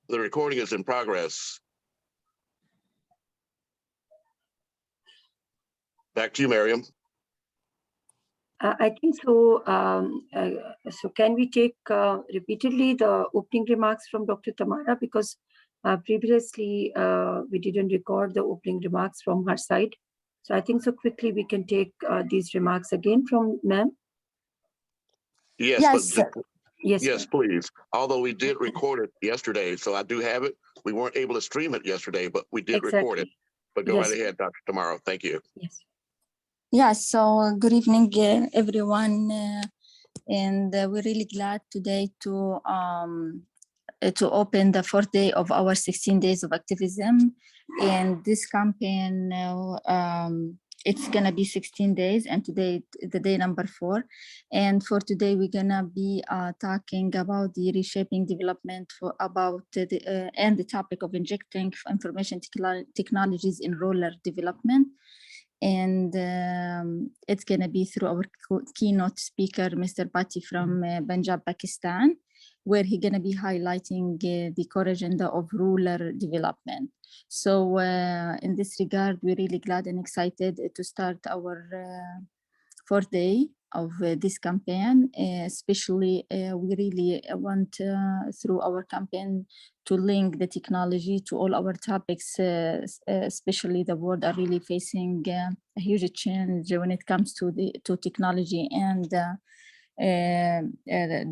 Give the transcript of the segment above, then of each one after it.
The recording is in progress. Back to you, Miriam. I think so. So can we take repeatedly the opening remarks from Dr. Tamara, because previously we didn't record the opening remarks from her side. So I think so quickly we can take these remarks again from ma'am. Yes, Yes, but Yes, please. Although we did record it yesterday, so I do have it. We weren't able to stream it yesterday, but we did record it. But go right ahead, Dr. Tamara. Thank you. Yes. yeah. So good evening, everyone, and we're really glad today to open the fourth day of our 16 days of activism. And this campaign, it's gonna be 16 days, and today the day number 4. And for today, we're gonna be talking about the reshaping development and the topic of injecting information technologies in rural development. And it's gonna be through our keynote speaker, Mr. Bhatti from Punjab, Pakistan, where he's going to be highlighting the core agenda of rural development. So in this regard, we're really glad and excited to start our 4th day of this campaign. Especially, we really want through our campaign to link the technology to all our topics, especially the world are really facing a huge change when it comes to technology and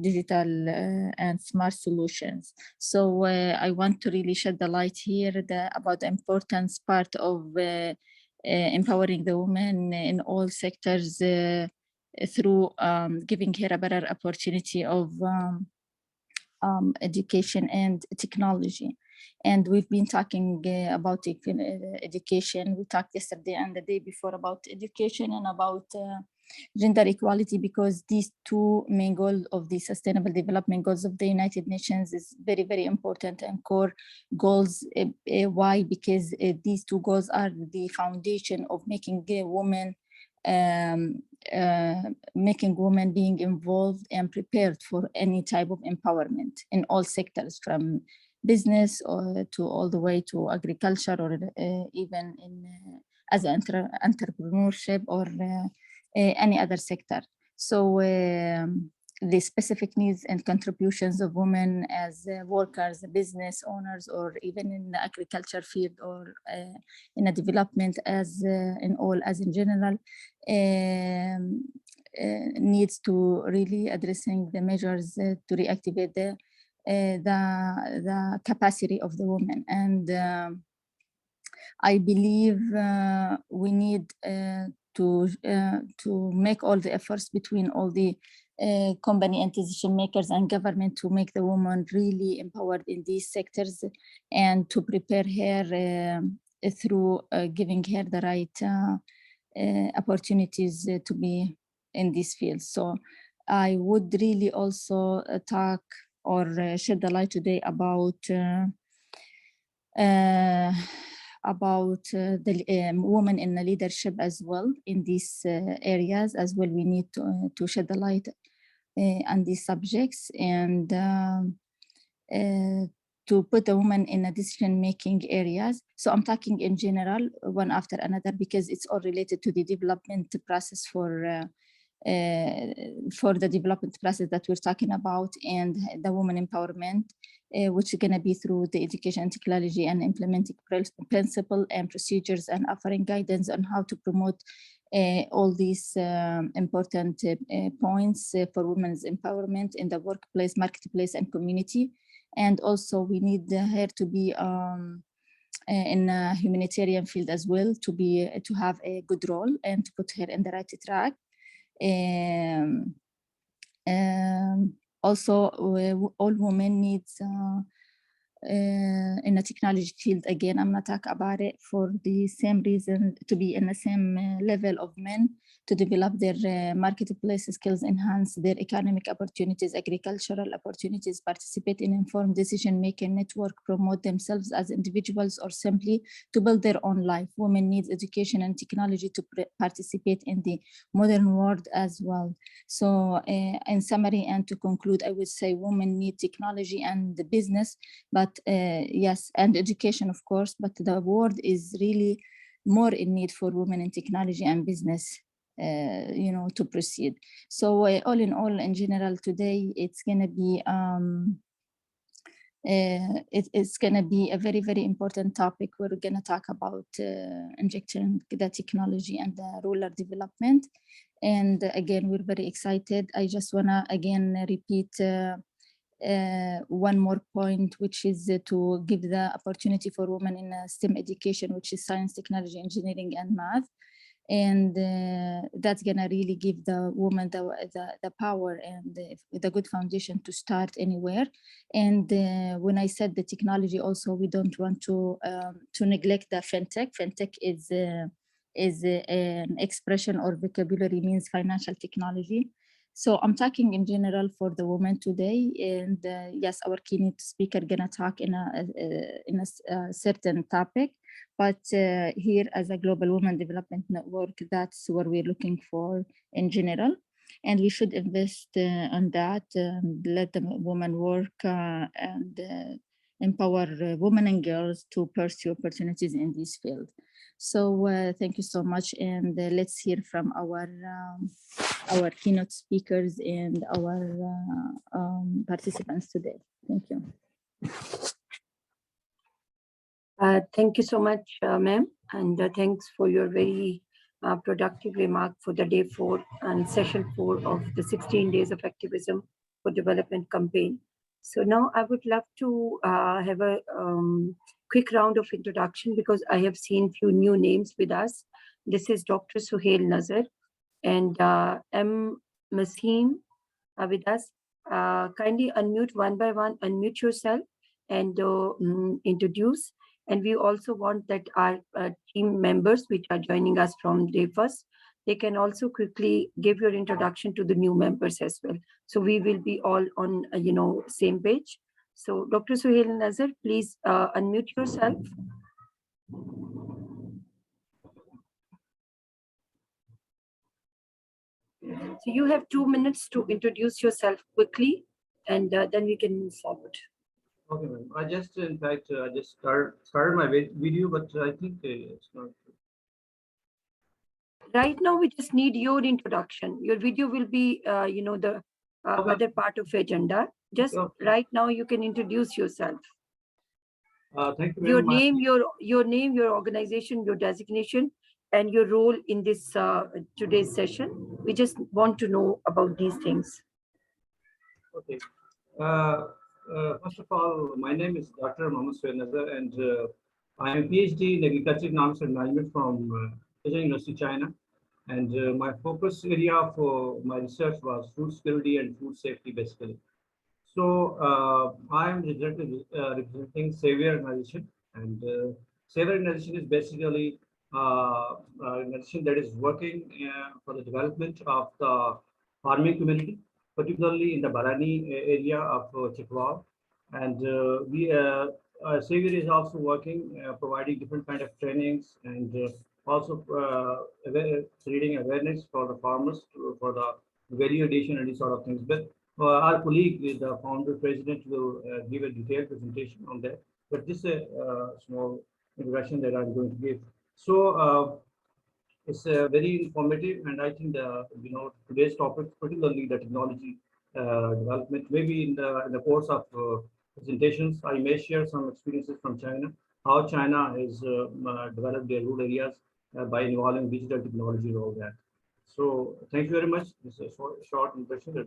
digital and smart solutions. So I want to really shed the light here about the importance part of empowering the women in all sectors through giving her a better opportunity of education and technology. And we've been talking about education. We talked yesterday and the day before about education and about gender equality, because these two main goals of the Sustainable Development Goals of the United Nations is very, very important and core goals. Why? Because these two goals are the foundation of making women being involved and prepared for any type of empowerment in all sectors, from business to all the way to agriculture, or even in as entrepreneurship or any other sector. So the specific needs and contributions of women as workers, business owners, or even in the agriculture field, or in a development as in general, needs to really addressing the measures to reactivate the capacity of the women. And I believe we need to make all the efforts between all the company and decision makers and government to make the woman really empowered in these sectors, and to prepare her through giving her the right opportunities to be in this field. So I would really also talk or shed the light today about the women in the leadership as well in these areas as well. We need to shed the light on these subjects, and to put the woman in a decision-making areas. So I'm talking in general, one after another, because it's all related to the development process for the development process that we're talking about, and the woman empowerment, which is going to be through the education and technology and implementing principle and procedures and offering guidance on how to promote all these important points for women's empowerment in the workplace, marketplace, and community. And also we need her to be in a humanitarian field as well, to have a good role and to put her in the right track. Also, all women needs in the technology field. Again, I'm not talking about it for the same reason, to be in the same level of men, to develop their marketplace skills, enhance their economic opportunities, agricultural opportunities, participate in informed decision-making, network, promote themselves as individuals, or simply to build their own life. Women need education and technology to participate in the modern world as well. So in summary and to conclude, I would say women need technology and the business, but yes, and education, of course, but the world is really more in need for women in technology and business, to proceed. So all in all, in general, today, it's going to be it's going to be a very, very important topic. We're going to talk about injecting the technology and the rural development. And again, we're very excited. I just want to again repeat one more point, which is to give the opportunity for women in STEM education, which is science, technology, engineering, and math. And that's gonna really give the woman the power and the good foundation to start anywhere. And when I said the technology, also we don't want to neglect the fintech. Fintech is an expression or vocabulary, means financial technology. So I'm talking in general for the women today, and yes, our keynote speaker gonna talk in a certain topic, but here as a Global Women Development Network, that's what we're looking for in general, and we should invest on that, let the women work and empower women and girls to pursue opportunities in this field. So thank you so much, and let's hear from our keynote speakers and our participants today. Thank you. Thank you so much, ma'am, and thanks for your very productive remark for the day 4 and session 4 of the 16 Days of Activism for Development campaign. So now I would love to have a quick round of introduction, because I have seen few new names with us. This is Dr. Suhail Nazar and M. Maseem with us. Kindly unmute one by one, unmute yourself and introduce. And we also want that our team members, which are joining us from day first, they can also quickly give your introduction to the new members as well. So we will be all on, same page. So Dr. Suhail Nazar, please unmute yourself. So you have 2 minutes to introduce yourself quickly, and then we can move forward. Okay, ma'am. I just started my video, but I think it's not. Right now, we just need your introduction. Your video will be, the other part of agenda. Just right now, you can introduce yourself. Thank you. Your name, your organization, your designation, and your role in this today's session. We just want to know about these things. Okay. First of all, my name is Dr. Suhail Nazar, and I am PhD in Agriculture Economics and Management from Beijing University, China. And my focus area for my research was food security and food safety, basically. So I am representing Savior Organization, and Savior Organization is basically an organization that is working for the development of the farming community, particularly in the Barani area of Chitwal. And Savior is also working, providing different kind of trainings and also creating awareness for the farmers for the value addition and these sort of things. But our colleague, the founder president, will give a detailed presentation on that. But this is a small introduction that I'm going to give. So it's very informative, and I think today's topic, particularly the technology development, maybe in the course of presentations, I may share some experiences from China, how China has developed their rural areas by involving digital technology and all that. So thank you very much. This is a short introduction.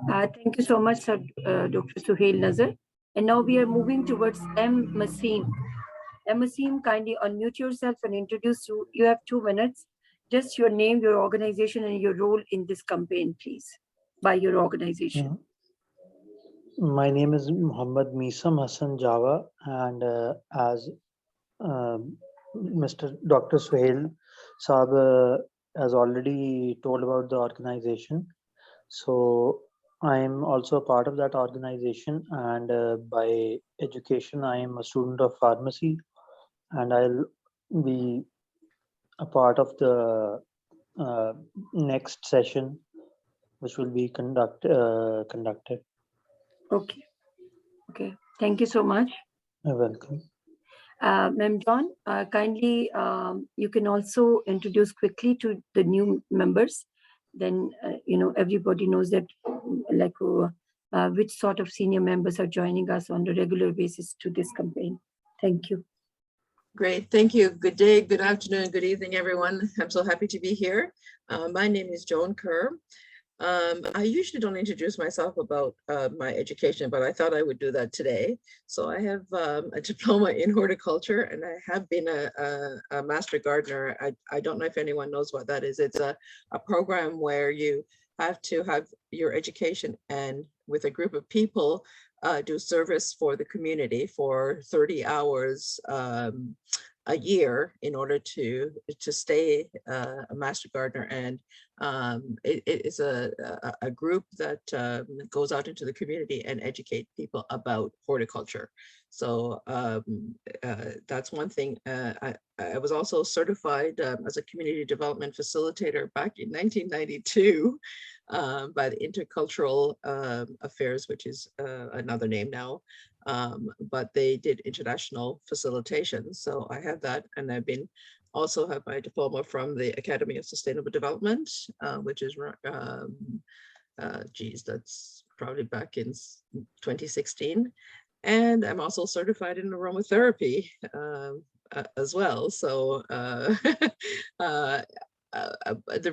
Thank you so much, sir, Dr. Suhail Nazar. And now we are moving towards M. Maseem. M. Maseem, kindly unmute yourself and introduce you. You have 2 minutes. Just your name, your organization, and your role in this campaign, please, by your organization. My name is Muhammad Misam Hassan Java, and as Mr. Dr. Suhail Saab has already told about the organization. So I am also a part of that organization, and by education, I am a student of pharmacy, and I'll be a part of the next session, which will be conducted. Okay. Okay. Thank you so much. You're welcome. Ma'am John, kindly, you can also introduce quickly to the new members. Then, everybody knows that, which sort of senior members are joining us on a regular basis to this campaign. Thank you. Great, thank you. Good day, good afternoon, good evening, everyone. I'm so happy to be here. My name is Joan Kerr. I usually don't introduce myself about my education, but I thought I would do that today. So I have a diploma in horticulture, and I have been a master gardener. I don't know if anyone knows what that is. It's a program where you have to have your education and with a group of people do service for the community for 30 hours a year in order to stay a master gardener. And it is a group that goes out into the community and educate people about horticulture. So that's one thing. I was also certified as a community development facilitator back in 1992 by the Intercultural Affairs, which is another name now. But they did international facilitation. So I have that, and I've been also have my diploma from the Academy of Sustainable Development, which is, that's probably back in 2016. And I'm also certified in aromatherapy as well. So the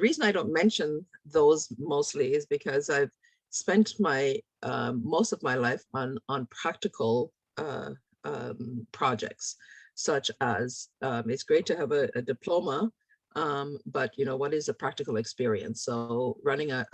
reason I don't mention those mostly is because I've spent my most of my life on practical projects, such as it's great to have a diploma, but what is a practical experience? So running a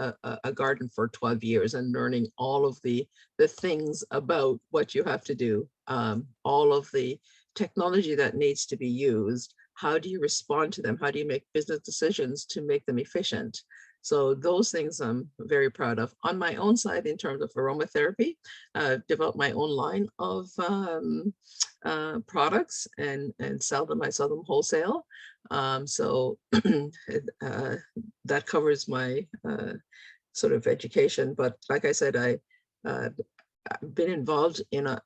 garden for 12 years and learning all of the things about what you have to do, all of the technology that needs to be used, how do you respond to them? How do you make business decisions to make them efficient? So those things I'm very proud of. On my own side, in terms of aromatherapy, I've developed my own line of products and sell them. I sell them wholesale. So that covers my sort of education. But like I said, I've been involved in a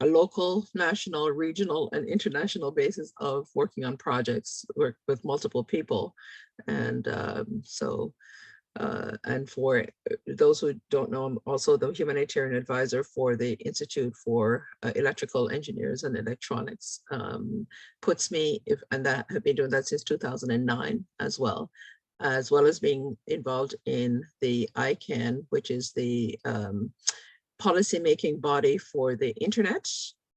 local, national, regional, and international basis of working on projects, work with multiple people. And and for those who don't know, I'm also the humanitarian advisor for the Institute for Electrical Engineers and Electronics. Puts me, and that have been doing that since 2009 as well as being involved in the ICANN, which is the policy-making body for the internet.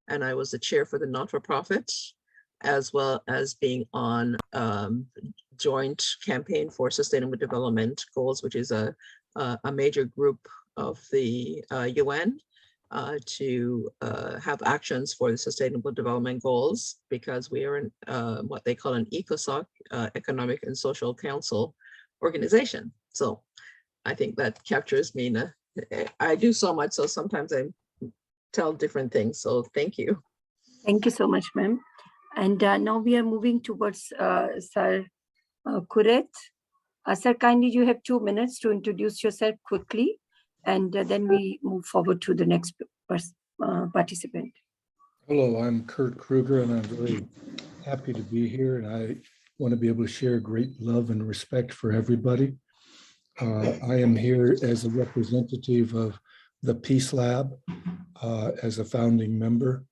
And I was the chair for the not-for-profit, as well as being on joint campaign for sustainable development goals, which is a major group of the UN to have actions for the sustainable development goals, because we are in what they call an ECOSOC, Economic and Social Council organization. So I think that captures me. I do so much, so sometimes I tell different things. So thank you. Thank you so much, ma'am. And now we are moving towards Sir Kuret. Sir, kindly, you have 2 minutes to introduce yourself quickly, and then we move forward to the next participant. Hello, I'm Kurt Krueger, and I'm very happy to be here, and I want to be able to share great love and respect for everybody. I am here as a representative of the Peace Lab as a founding member,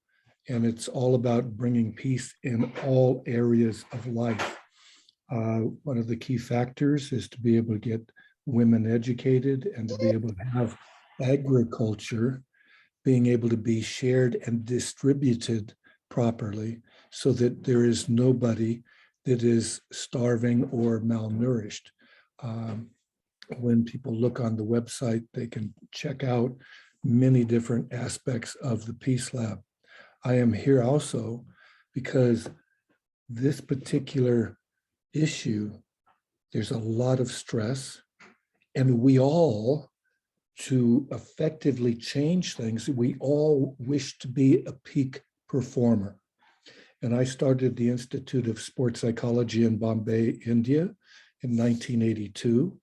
and it's all about bringing peace in all areas of life. One of the key factors is to be able to get women educated and to be able to have agriculture being able to be shared and distributed properly so that there is nobody that is starving or malnourished. When people look on the website, they can check out many different aspects of the Peace Lab. I am here also because this particular issue, there's a lot of stress, and we all, to effectively change things, we all wish to be a peak performer. And I started the Institute of Sports Psychology in Bombay, India in 1982.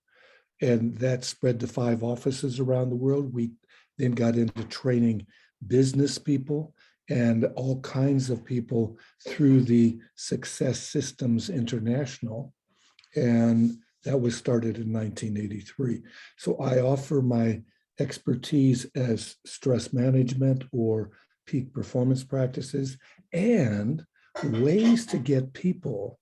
And that spread to 5 offices around the world. We then got into training business people and all kinds of people through the Success Systems International. And that was started in 1983. So I offer my expertise as stress management or peak performance practices and ways to get people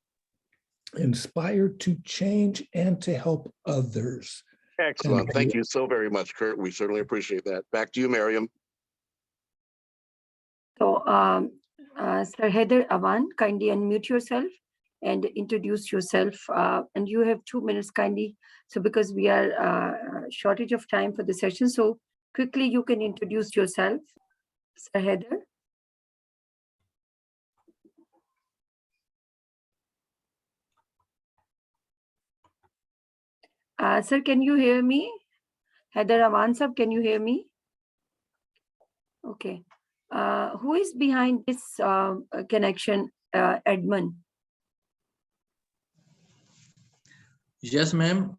inspired to change and to help others. Excellent. Thank you so very much, Kurt. We certainly appreciate that. Back to you, Miriam. So, Sir Heather Awan, kindly unmute yourself and introduce yourself. And you have 2 minutes, kindly. So, because we are shortage of time for the session, so quickly you can introduce yourself, Sir Heather. Sir, can you hear me? Heather Awan sir, can you hear me? Okay. Who is behind this connection, Edmund? Yes, ma'am.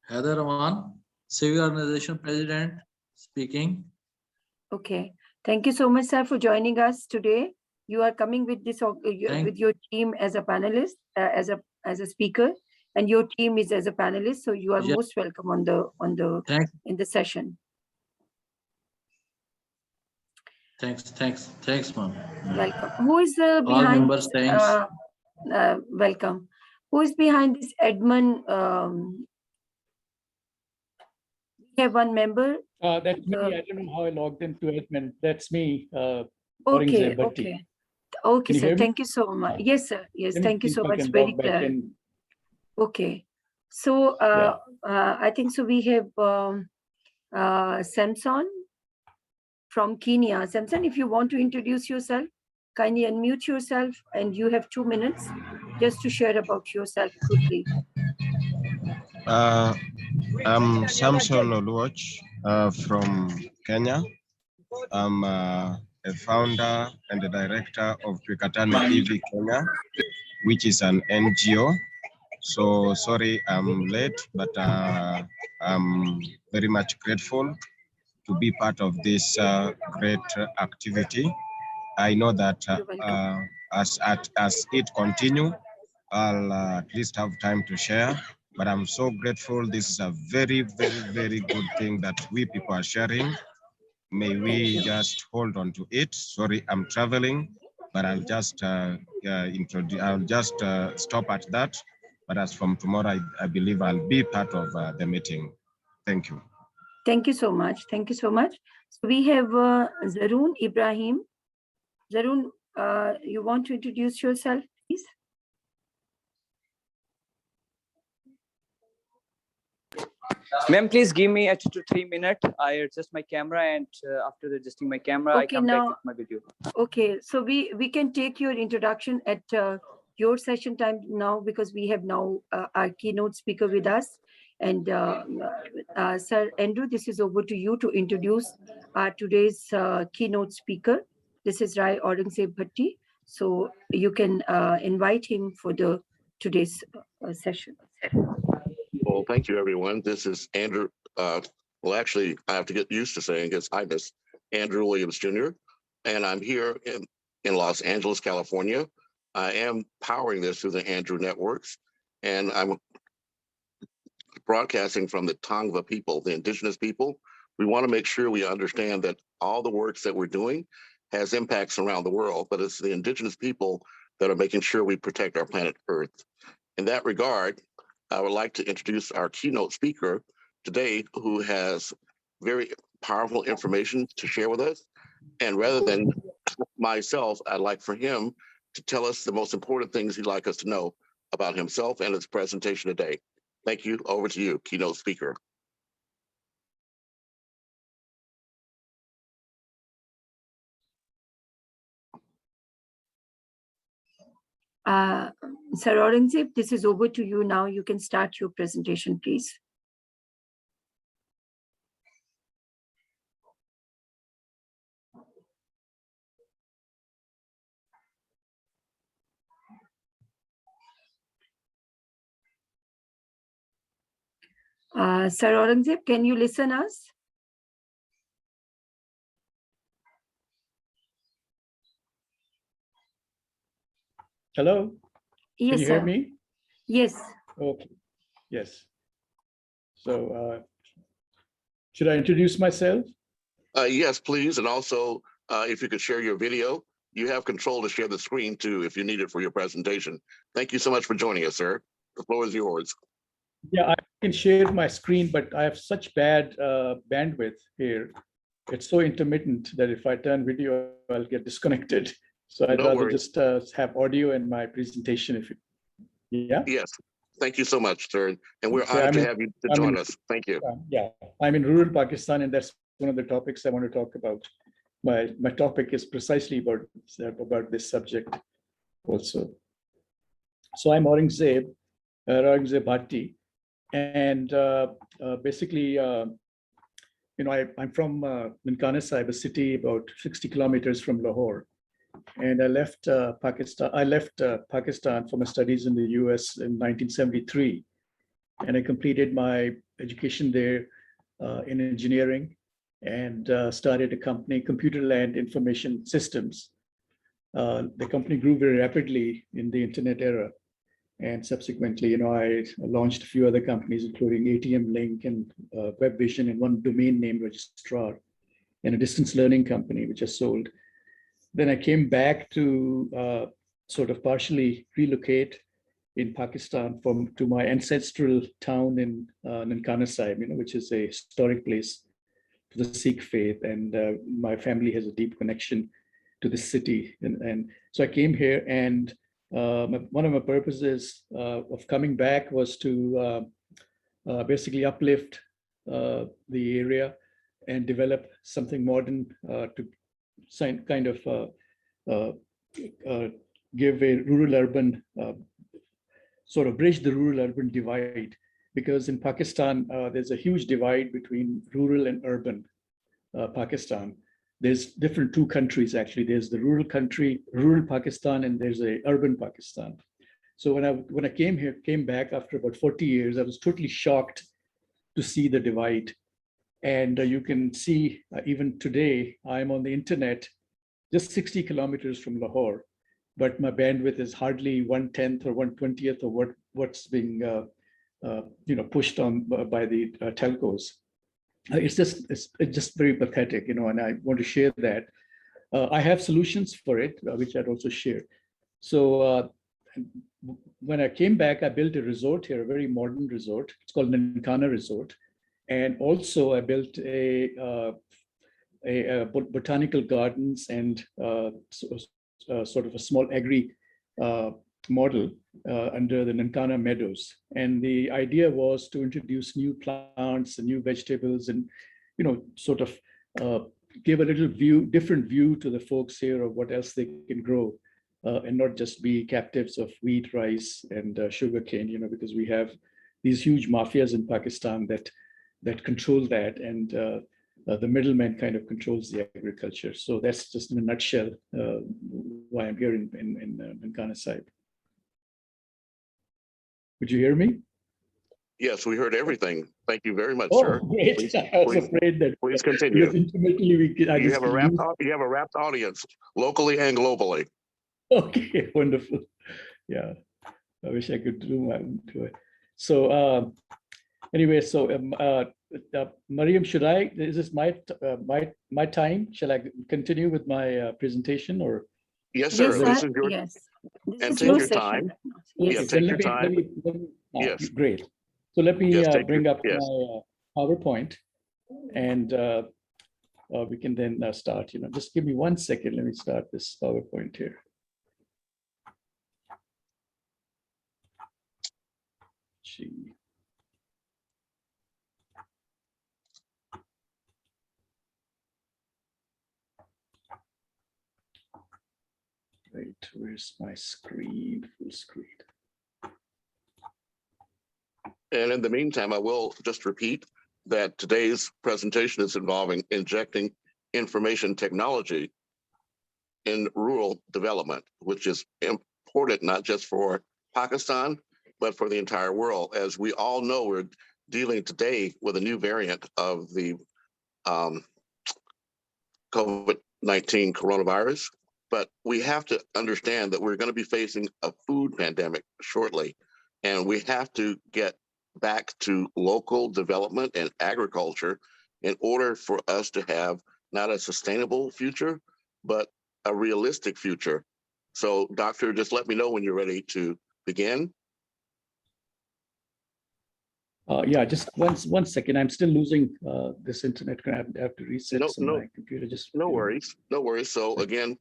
Heather Awan, Civil Organization President, speaking. Okay. Thank you so much, sir, for joining us today. You are coming with this with your team as a panelist, as a speaker, and your team is as a panelist. So you are most welcome on the in the session. Thanks, ma'am. Welcome. Who is behind? All members, thanks. Welcome. Who is behind this Edmund? We have one member. That's me. I don't know how I logged into Edmund. That's me. Okay. Okay. Okay, sir. Thank you so much. Yes, sir. Yes, thank you so much. Very clear. Okay. So I think so. We have Samson from Kenya. Samson, if you want to introduce yourself, kindly unmute yourself, and you have 2 minutes just to share about yourself quickly. I'm Samson Oluoch from Kenya. I'm a founder and the director of Agri-Tourism Kenya, which is an NGO. So sorry I'm late, but I'm very much grateful to be part of this great activity. I know that as it continue, I'll at least have time to share, but I'm so grateful. This is a very, very, very good thing that we people are sharing. May we just hold on to it. Sorry, I'm traveling, but I'll just stop at that. But as from tomorrow, I believe I'll be part of the meeting. Thank you. Thank you so much. Thank you so much. So we have Zaroon Ibrahim. Zaroon, you want to introduce yourself, please? Ma'am, please give me 2 to 3 minutes. I adjust my camera, and after adjusting my camera, I come back with my video. Okay, so we can take your introduction at your session time now, because we have now our keynote speaker with us. And Sir Andrew, this is over to you to introduce today's keynote speaker. This is Rai Aurangzeb Bhatti. So you can invite him for today's session. Well, thank you, everyone. This is Andrew. Well, actually, I have to get used to saying his highness, Andrew Williams Jr. And I'm here in Los Angeles, California. I am powering this through the Andrew Networks, and I'm broadcasting from the Tongva people, the indigenous people. We want to make sure we understand that all the works that we're doing has impacts around the world, but it's the indigenous people that are making sure we protect our planet Earth. In that regard, I would like to introduce our keynote speaker today, who has very powerful information to share with us. And rather than myself, I'd like for him to tell us the most important things he'd like us to know about himself and his presentation today. Thank you. Over to you, keynote speaker. Sir Aurangzeb, this is over to you now. You can start your presentation, please. Sir Aurangzeb, can you listen us? Hello? Yes, Can you hear sir. me? Yes. Okay, yes. So should I introduce myself? Yes, please. And also, if you could share your video, you have control to share the screen too, if you need it for your presentation. Thank you so much for joining us, sir. The floor is yours. Yeah, I can share my screen, but I have such bad bandwidth here. It's so intermittent that if I turn video, I'll get disconnected. So I'd No rather worries. just have audio in my presentation. If you, yeah. Yes. Thank you so much, sir. And we're Okay, honored to have you to join us. Thank you. Yeah, I'm in rural Pakistan, and that's one of the topics I want to talk about. My topic is precisely about this subject also. So I'm Aurangzeb Bhatti, and basically, I'm from Nankana Sahib, a city about 60 kilometers from Lahore. And I left Pakistan. I left Pakistan for my studies in the US in 1973. And I completed my education there in engineering and started a company, Computerland Information Systems. The company grew very rapidly in the internet era. And subsequently, I launched a few other companies, including ATM Link and WebVision, and one domain name registrar, and a distance learning company, which I sold. Then I came back to sort of partially relocate in Pakistan to my ancestral town in Nankana Sahib, which is a historic place to the Sikh faith. And my family has a deep connection to the city. And so I came here, and one of my purposes of coming back was to basically uplift the area and develop something modern to kind of give a rural-urban, sort of bridge the rural-urban divide. Because in Pakistan, there's a huge divide between rural and urban Pakistan. There's different two countries, actually. There's the rural Pakistan, and there's a urban Pakistan. So when I came back after about 40 years, I was totally shocked to see the divide. And you can see even today, I'm on the internet just 60 kilometers from Lahore, but my bandwidth is hardly 1/10 or 1/20th of what's being pushed on by the telcos. It's just very pathetic, and I want to share that. I have solutions for it, which I'd also share. So when I came back, I built a resort here, a very modern resort. It's called Nankana Resort. And also I built a botanical gardens and sort of a small agri model under the Nankana Meadows. And the idea was to introduce new plants and new vegetables and, sort of give a little different view to the folks here of what else they can grow and not just be captives of wheat, rice, and sugarcane, because we have these huge mafias in Pakistan that control that, and the middleman kind of controls the agriculture. So that's just in a nutshell why I'm here in Nankana Sahib. Would you hear me? Yes, we heard everything. Thank you very much, Oh, sir. great. Please, I was afraid that please continue. Ultimately You have a rapt audience locally and globally. Okay, wonderful. Yeah, I wish I could do it. So anyway, so Mariam, is this my time? Shall I continue with my presentation, or? Yes, sir. Yes, This is your, yes. and take your time. Yes. Yeah, Okay, take your time. Yes, great. So let me bring up yes. my PowerPoint, and we can then start. Just give me 1 second. Let me start this PowerPoint here. Gee. Wait, where Where's my screen? Full screen. And in the meantime, I will just repeat that today's presentation is involving injecting information technology in rural development, which is important not just for Pakistan, but for the entire world. As we all know, we're dealing today with a new variant of the COVID-19 coronavirus, but we have to understand that we're going to be facing a food pandemic shortly, and we have to get back to local development and agriculture in order for us to have not a sustainable future, but a realistic future. So, Doctor, just let me know when you're ready to begin. Yeah, just one second. I'm still losing this internet. I have to reset my computer. Just no worries. So again,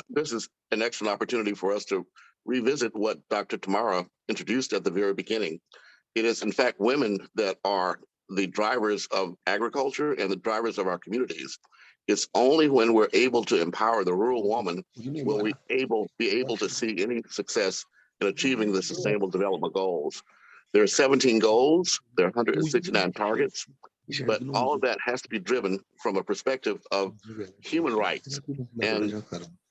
this is an excellent opportunity for us to revisit what Dr. Tamara introduced at the very beginning. It is in fact women that are the drivers of agriculture and the drivers of our communities. It's only when we're able to empower the rural woman will we be able to see any success in achieving the Sustainable Development Goals. There are 17 goals, there are 169 targets, but all of that has to be driven from a perspective of human rights. And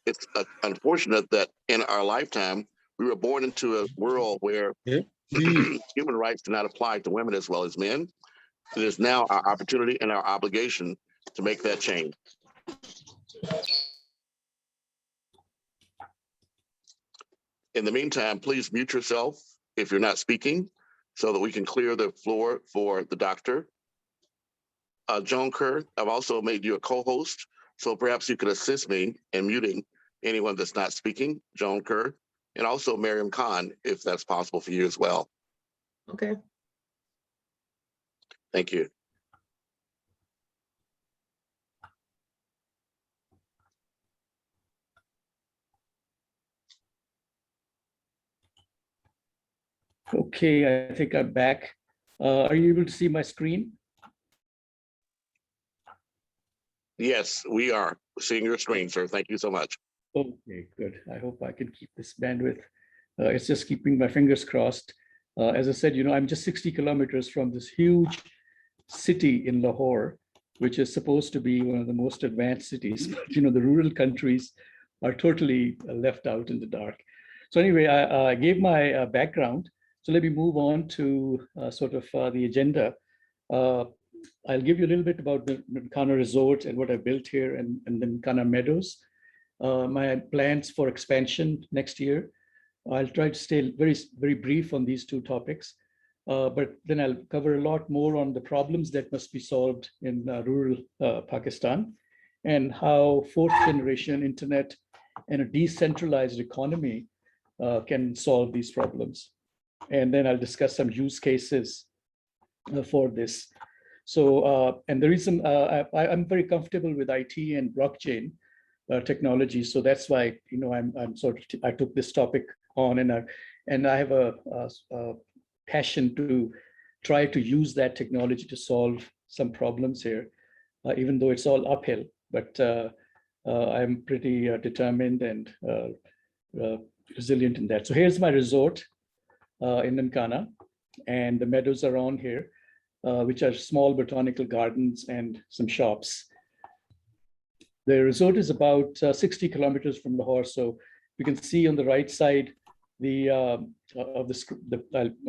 it's unfortunate that in our lifetime, we were born into a world where human rights do not apply to women as well as men. It is now our opportunity and our obligation to make that change. In the meantime, please mute yourself if you're not speaking so that we can clear the floor for the doctor. Joan Kerr, I've also made you a co-host, so perhaps you could assist me in muting anyone that's not speaking, Joan Kerr, and also Miriam Khan, if that's possible for you as well. Okay. Thank you. Okay, I think I'm back. Are you able to see my screen? Yes, we are seeing your screen, sir. Thank you so much. Okay, good. I hope I can keep this bandwidth. It's just keeping my fingers crossed. As I said, I'm just 60 kilometers from this huge city in Lahore, which is supposed to be one of the most advanced cities. But, the rural countries are totally left out in the dark. So anyway, I gave my background. So let me move on to the agenda. I'll give you a little bit about the Nkana Resort and what I built here and then Nkana Meadows. My plans for expansion next year. I'll try to stay very, very brief on these two topics, but then I'll cover a lot more on the problems that must be solved in rural Pakistan and how fourth generation internet and a decentralized economy can solve these problems. And then I'll discuss some use cases for this. So, and the reason I'm very comfortable with IT and blockchain technology, so that's why I took this topic on, and I have a passion to try to use that technology to solve some problems here, even though it's all uphill. But I'm pretty determined and resilient in that. So here's my resort in Nkana, and the meadows around here, which are small botanical gardens and some shops. The resort is about 60 kilometers from Lahore. So you can see on the right side I'll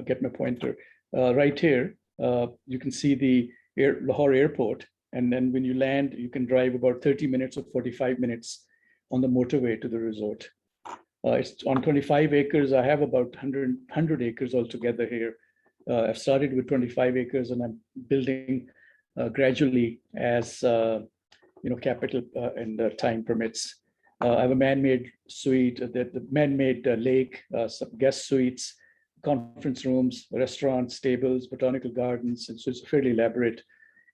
get my pointer right here. You can see the Lahore airport, and then when you land, you can drive about 30 minutes or 45 minutes on the motorway to the resort. It's on 25 acres. I have about 100 acres altogether here. I've started with 25 acres, and I'm building gradually as capital and time permits. I have a man-made suite, the man-made lake, some guest suites, conference rooms, restaurants, stables, botanical gardens. And so it's a fairly elaborate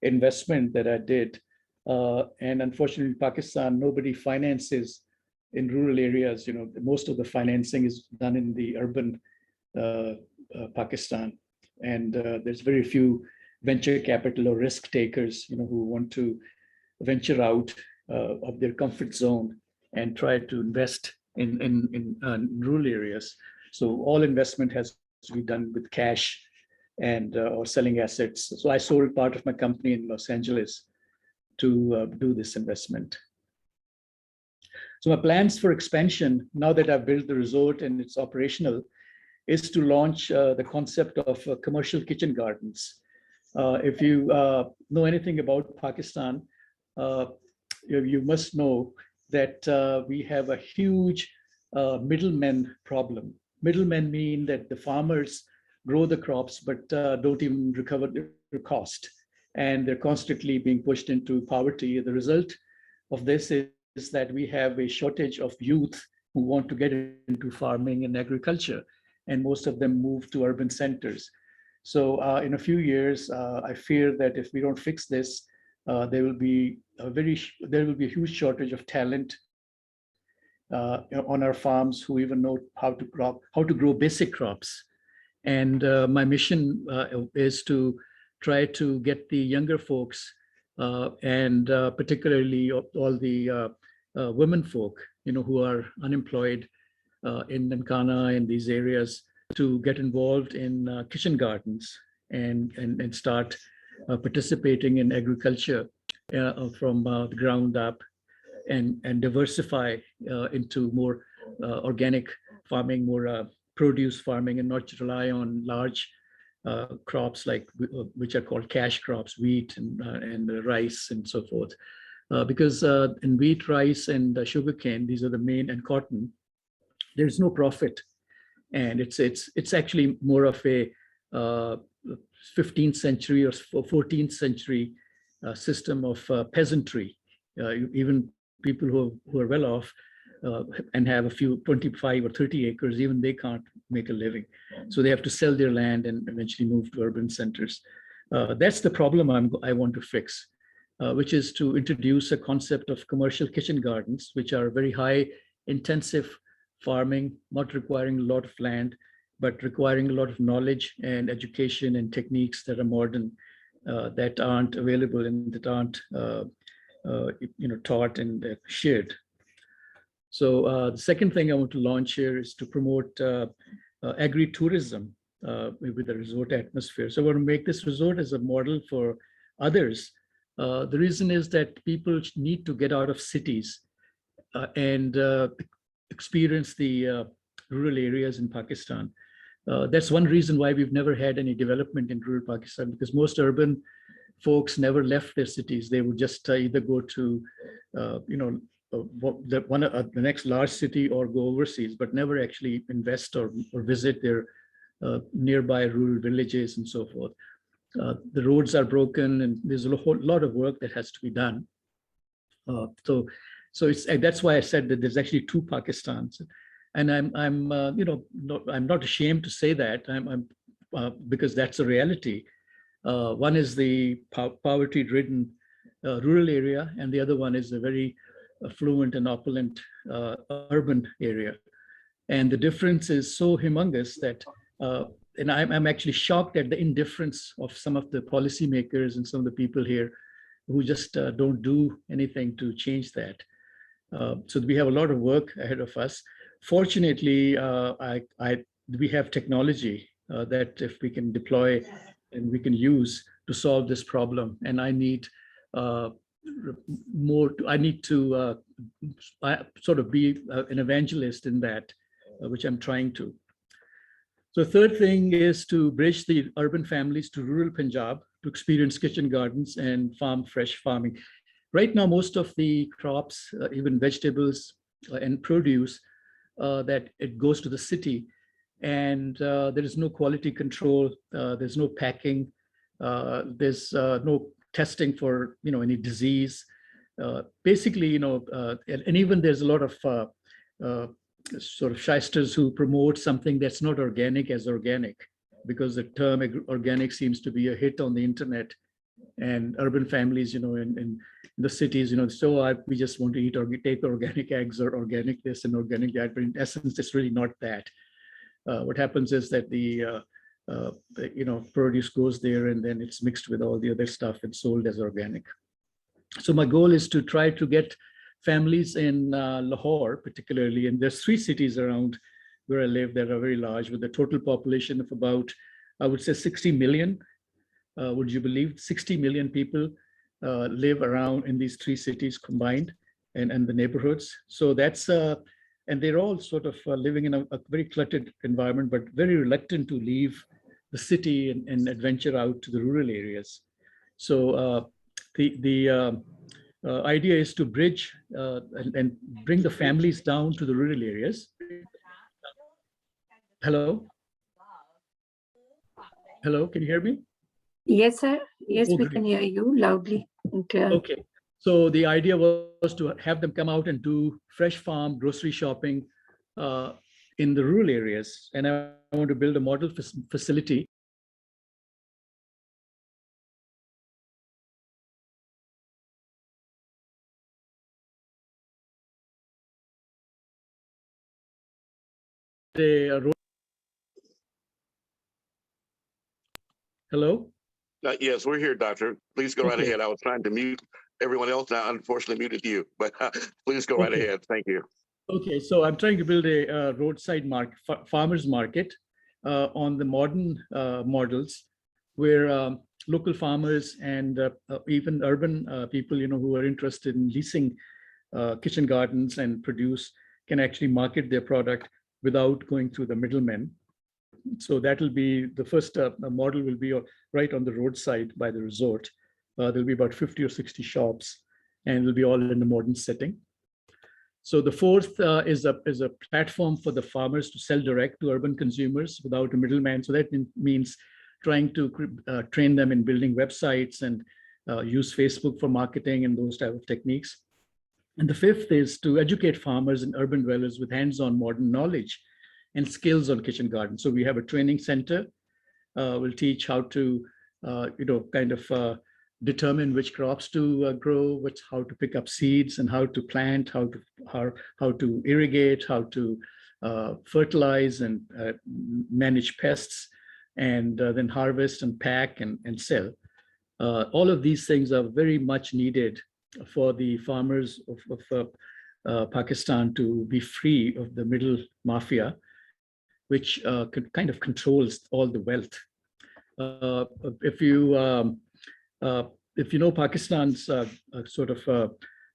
investment that I did. And unfortunately, in Pakistan, nobody finances in rural areas. Most of the financing is done in the urban Pakistan. And there's very few venture capital or risk takers, who want to venture out of their comfort zone and try to invest in rural areas. So all investment has to be done with cash and or selling assets. So I sold part of my company in Los Angeles to do this investment. So my plans for expansion, now that I've built the resort and it's operational, is to launch the concept of commercial kitchen gardens. If you know anything about Pakistan, you must know that we have a huge middlemen problem. Middlemen mean that the farmers grow the crops, but don't even recover the cost. And they're constantly being pushed into poverty. The result of this is that we have a shortage of youth who want to get into farming and agriculture. And most of them move to urban centers. So in a few years, I fear that if we don't fix this, there will be a huge shortage of talent on our farms who even know how to grow basic crops. And my mission is to try to get the younger folks and particularly all the women folk, who are unemployed in Nankana and these areas, to get involved in kitchen gardens and start participating in agriculture from the ground up and diversify into more organic farming, more produce farming, and not rely on large crops which are called cash crops, wheat and rice and so forth. Because in wheat, rice, and sugarcane, these are the main, and cotton, there's no profit. And it's actually more of a 15th century or 14th century system of peasantry. Even people who are well off and have a few 25 or 30 acres, even they can't make a living. So they have to sell their land and eventually move to urban centers. That's the problem I want to fix, which is to introduce a concept of commercial kitchen gardens, which are very high intensive farming, not requiring a lot of land, but requiring a lot of knowledge and education and techniques that are modern, that aren't available and that aren't taught and shared. So the second thing I want to launch here is to promote agri-tourism with a resort atmosphere. So I want to make this resort as a model for others. The reason is that people need to get out of cities and experience the rural areas in Pakistan. That's one reason why we've never had any development in rural Pakistan, because most urban folks never left their cities. They would just either go to, the next large city or go overseas, but never actually invest or visit their nearby rural villages and so forth. The roads are broken, and there's a whole lot of work that has to be done. So that's why I said that there's actually two Pakistans, and I'm not ashamed to say that. I'm because that's a reality. One is the poverty-ridden rural area, and the other one is a very affluent and opulent urban area. And the difference is so humongous that, and I'm actually shocked at the indifference of some of the policymakers and some of the people here who just don't do anything to change that. So we have a lot of work ahead of us. Fortunately, we have technology that if we can deploy and we can use to solve this problem. And I need I need to sort of be an evangelist in that, which I'm trying to. So the third thing is to bridge the urban families to rural Punjab to experience kitchen gardens and farm fresh farming. Right now, most of the crops, even vegetables and produce, that it goes to the city, and there is no quality control. There's no packing. There's no testing for any disease. Basically, and even there's a lot of sort of shysters who promote something that's not organic as organic, because the term organic seems to be a hit on the internet, and urban families, in the cities, we just want to eat or take organic eggs or organic this and organic that, but in essence, it's really not that. What happens is that the produce goes there and then it's mixed with all the other stuff and sold as organic. So my goal is to try to get families in Lahore, particularly, and there's 3 cities around where I live that are very large, with a total population of about, I would say, 60 million. Would you believe 60 million people live around in these 3 cities combined, and the neighborhoods? So that's, and they're all sort of living in a very cluttered environment, but very reluctant to leave the city and adventure out to the rural areas. So the idea is to bridge and bring the families down to the rural areas. Hello? Hello, can you hear me? Yes, sir. Yes, we Okay. can hear you loudly and clear. Okay. So the idea was to have them come out and do fresh farm grocery shopping in the rural areas. And I want to build a model facility. Hello? Yes, we're here, Doctor. Please go right Okay. ahead. I was trying to mute everyone else. Now, unfortunately, muted you, but please go right Okay. ahead. Thank you. Okay, so I'm trying to build a roadside market, farmers market on the modern models, where local farmers and even urban people, who are interested in leasing kitchen gardens and produce, can actually market their product without going through the middlemen. So that will be the first model, will be right on the roadside by the resort. There'll be about 50 or 60 shops, and it'll be all in a modern setting. So the fourth is a platform for the farmers to sell direct to urban consumers without a middleman. So that means trying to train them in building websites and use Facebook for marketing and those type of techniques. And the fifth is to educate farmers and urban dwellers with hands-on modern knowledge and skills on kitchen gardens. So we have a training center. We'll teach how to, determine which crops to grow, how to pick up seeds, and how to plant, how to irrigate, how to fertilize and manage pests, and then harvest and pack and sell. All of these things are very much needed for the farmers of Pakistan to be free of the middle mafia, which kind of controls all the wealth. If you know Pakistan's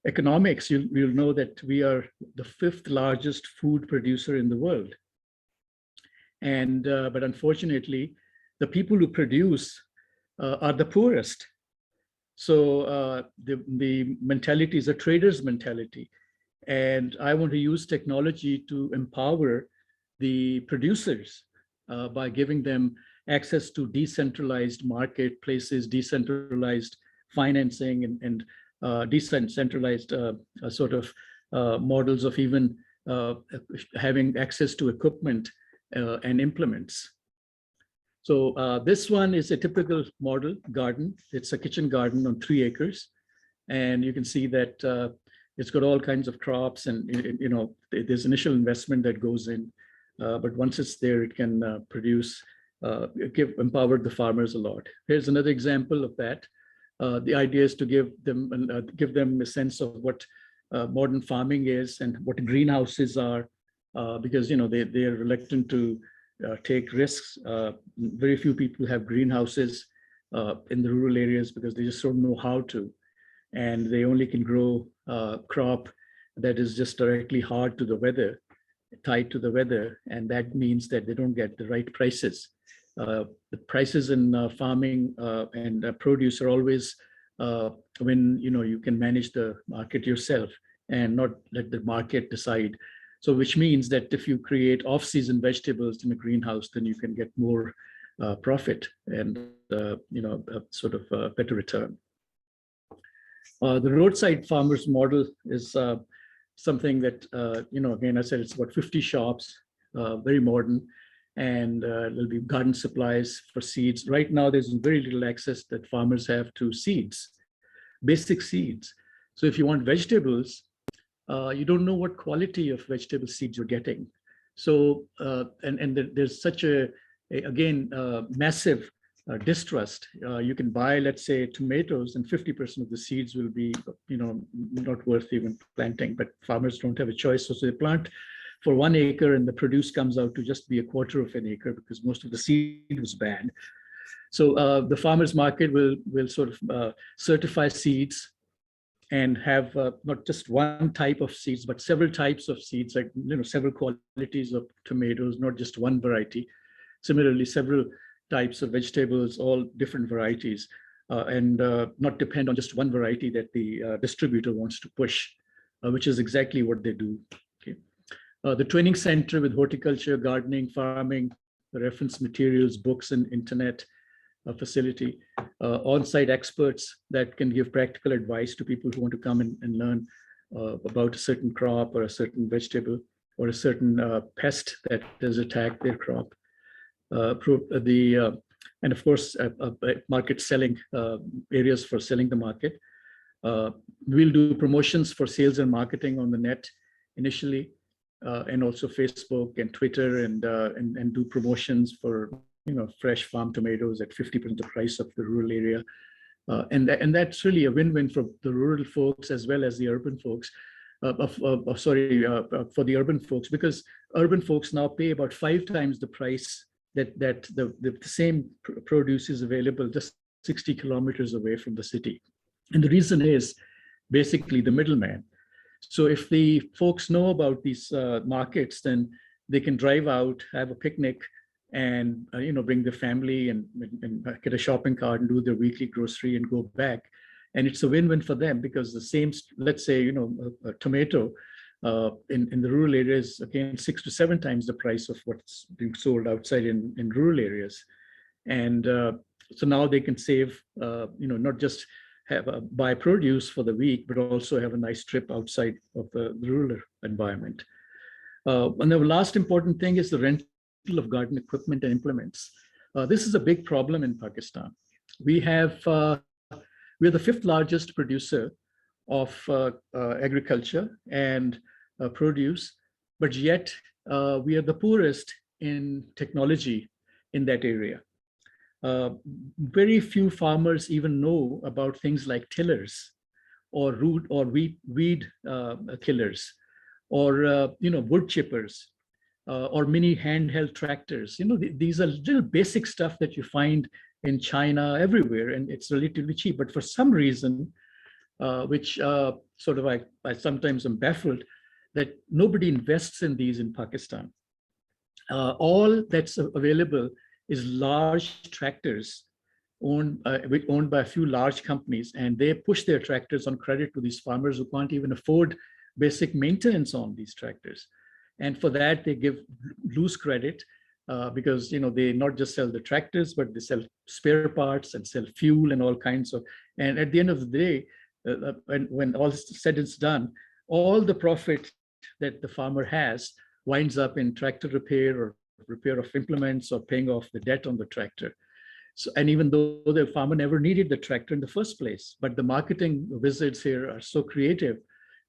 economics, you'll know that we are the 5th largest food producer in the world. And but unfortunately, the people who produce are the poorest. So the mentality is a trader's mentality. And I want to use technology to empower the producers by giving them access to decentralized marketplaces, decentralized financing, and decentralized models of even having access to equipment and implements. So this one is a typical model garden. It's a kitchen garden on 3 acres. And you can see that it's got all kinds of crops, and there's initial investment that goes in. But once it's there, it can produce, empower the farmers a lot. Here's another example of that. The idea is to give them a sense of what modern farming is and what greenhouses are, because they are reluctant to take risks. Very few people have greenhouses in the rural areas because they just don't know how to, and they only can grow crop that is just directly hard to the weather, tied to the weather, and that means that they don't get the right prices. The prices in farming and produce are always when you can manage the market yourself and not let the market decide. So which means that if you create off-season vegetables in a greenhouse, then you can get more profit and a better return. The roadside farmers model is something that, again, I said it's about 50 shops, very modern, and there'll be garden supplies for seeds. Right now, there's very little access that farmers have to seeds, basic seeds. So if you want vegetables, you don't know what quality of vegetable seeds you're getting. So, and there's such again, massive distrust. You can buy, let's say, tomatoes, and 50% of the seeds will be, not worth even planting, but farmers don't have a choice. So they plant for 1 acre and the produce comes out to just be 1/4 of an acre because most of the seed was banned. So the farmers market will sort of certify seeds and have not just one type of seeds, but several types of seeds, like several qualities of tomatoes, not just one variety. Similarly, several types of vegetables, all different varieties, and not depend on just one variety that the distributor wants to push, which is exactly what they do. Okay. The training center with horticulture, gardening, farming, reference materials, books, and internet facility, on-site experts that can give practical advice to people who want to come and learn about a certain crop or a certain vegetable or a certain pest that has attacked their crop. And of course, market selling, areas for selling the market. We'll do promotions for sales and marketing on the net initially, and also Facebook and Twitter, and do promotions for fresh farm tomatoes at 50% the price of the rural area. And that's really a win-win for the rural folks as well as the urban folks. For the urban folks, because urban folks now pay about 5 times the price that the same produce is available just 60 kilometers away from the city. And the reason is basically the middleman. So if the folks know about these markets, then they can drive out, have a picnic, and bring their family and get a shopping cart and do their weekly grocery and go back. And it's a win-win for them because the same, let's say, a tomato in the rural areas, again, 6 to 7 times the price of what's being sold outside in rural areas. And so now they can save, not just buy produce for the week, but also have a nice trip outside of the rural environment. And the last important thing is the rental of garden equipment and implements. This is a big problem in Pakistan. We're the 5th largest producer of agriculture and produce, but yet we are the poorest in technology in that area. Very few farmers even know about things like tillers or weed killers or wood chippers. Or mini handheld tractors. These are little basic stuff that you find in China everywhere, and it's relatively cheap. But for some reason, which sort of I sometimes am baffled, that nobody invests in these in Pakistan. All that's available is large tractors owned by a few large companies, and they push their tractors on credit to these farmers who can't even afford basic maintenance on these tractors. And for that, they give loose credit because they not just sell the tractors, but they sell spare parts and sell fuel and all kinds of. And at the end of the day, when all is said and done, all the profit that the farmer has winds up in tractor repair or repair of implements or paying off the debt on the tractor. So, and even though the farmer never needed the tractor in the first place, but the marketing wizards here are so creative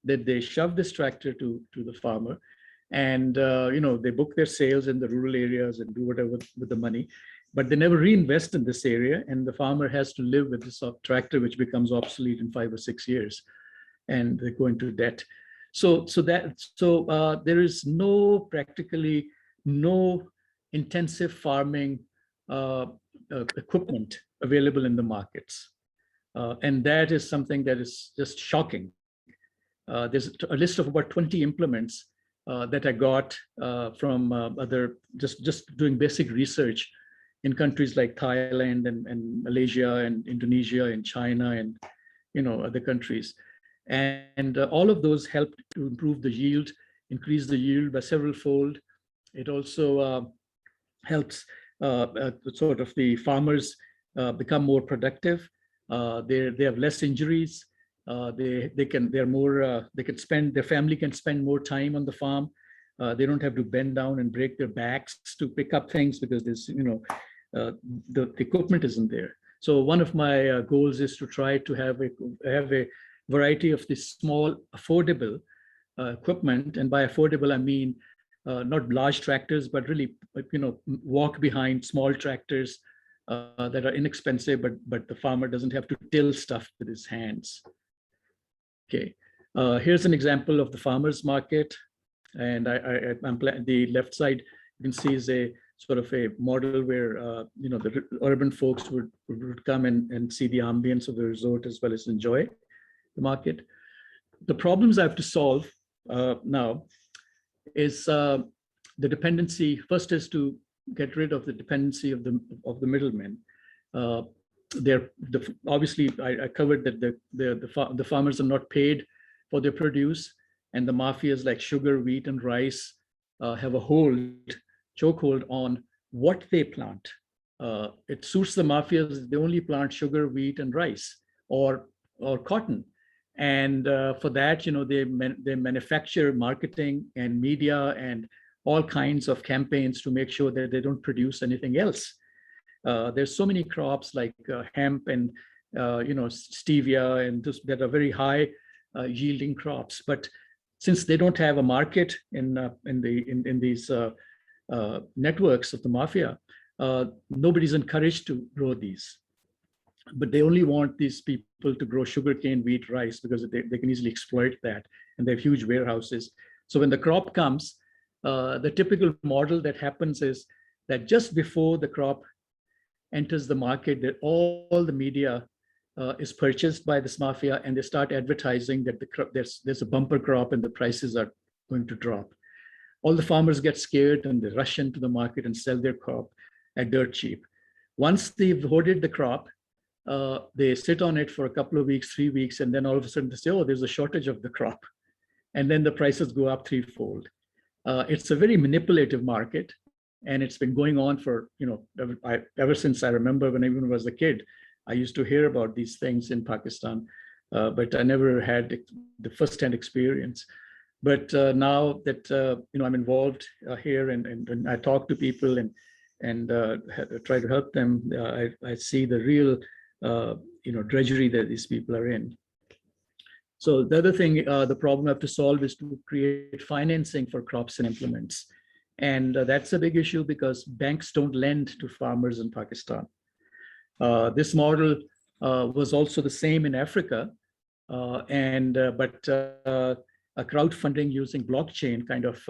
that they shove this tractor to the farmer. And they book their sales in the rural areas and do whatever with the money, but they never reinvest in this area, and the farmer has to live with this tractor, which becomes obsolete in 5 or 6 years, and they go into debt. So there is practically no intensive farming equipment available in the markets, and that is something that is just shocking. There's a list of about 20 implements that I got from other, just doing basic research in countries like Thailand and Malaysia and Indonesia and China and other countries. And all of those help to improve the yield, increase the yield by several fold. It also helps sort of the farmers become more productive. They have less injuries. Their family can spend more time on the farm. They don't have to bend down and break their backs to pick up things because there's, the equipment isn't there. So one of my goals is to try to have a variety of this small, affordable equipment. And by affordable, I mean not large tractors, but really, walk behind small tractors that are inexpensive, but the farmer doesn't have to till stuff with his hands. Okay, here's an example of the farmer's market. And the left side, you can see is a sort of a model where, the urban folks would come and see the ambience of the resort as well as enjoy the market. The problems I have to solve now is the dependency. First is to get rid of the dependency of the middlemen. Obviously, I covered that the farmers are not paid for their produce, and the mafias like sugar, wheat, and rice have a chokehold on what they plant. It suits the mafias; they only plant sugar, wheat, and rice, or cotton. And for that, they manufacture marketing and media and all kinds of campaigns to make sure that they don't produce anything else. There's so many crops like hemp and stevia and that are very high yielding crops, but since they don't have a market in these networks of the mafia, nobody's encouraged to grow these. But they only want these people to grow sugarcane, wheat, rice, because they can easily exploit that, and they have huge warehouses. So when the crop comes, the typical model that happens is that just before the crop enters the market, that all the media is purchased by this mafia, and they start advertising that there's a bumper crop and the prices are going to drop. All the farmers get scared and they rush into the market and sell their crop at dirt cheap. Once they've hoarded the crop, they sit on it for a couple of weeks, 3 weeks, and then all of a sudden they say, oh, there's a shortage of the crop. And then the prices go up threefold. It's a very manipulative market, and it's been going on for, ever since I remember when I even was a kid. I used to hear about these things in Pakistan, but I never had the first-hand experience. But now that I'm involved here and I talk to people and try to help them, I see the real drudgery that these people are in. So the other thing, the problem I have to solve is to create financing for crops and implements. And that's a big issue because banks don't lend to farmers in Pakistan. This model was also the same in Africa, but a crowdfunding using blockchain kind of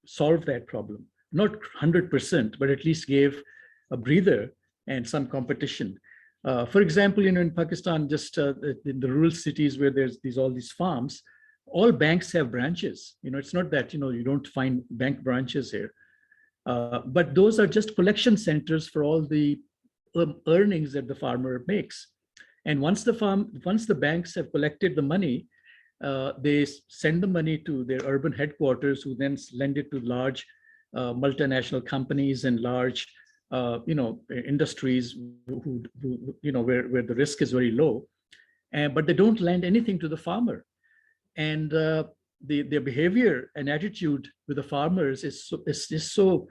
solved that problem. Not 100%, but at least gave a breather and some competition. For example, in Pakistan, just in the rural cities where there's all these farms, all banks have branches. It's not that you don't find bank branches here, but those are just collection centers for all the earnings that the farmer makes. And once the banks have collected the money, they send the money to their urban headquarters, who then lend it to large multinational companies and large industries who where the risk is very low, but they don't lend anything to the farmer. And their behavior and attitude with the farmers is so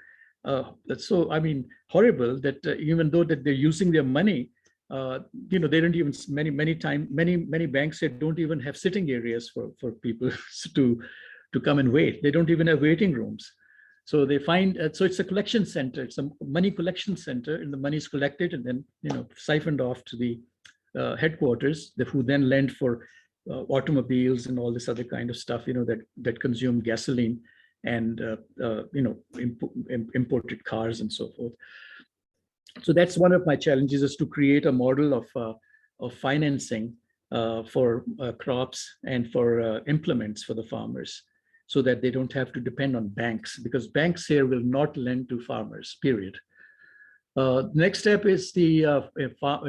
horrible that even though that they're using their money, they don't even many banks don't even have sitting areas for people to come and wait. They don't even have waiting rooms. So they find, so it's a collection center. It's a money collection center, and the money is collected and then siphoned off to the headquarters, who then lend for automobiles and all this other kind of stuff, that consume gasoline and imported cars and so forth. So that's one of my challenges, is to create a model of financing for crops and for implements for the farmers, so that they don't have to depend on banks, because banks here will not lend to farmers, period. Next step is the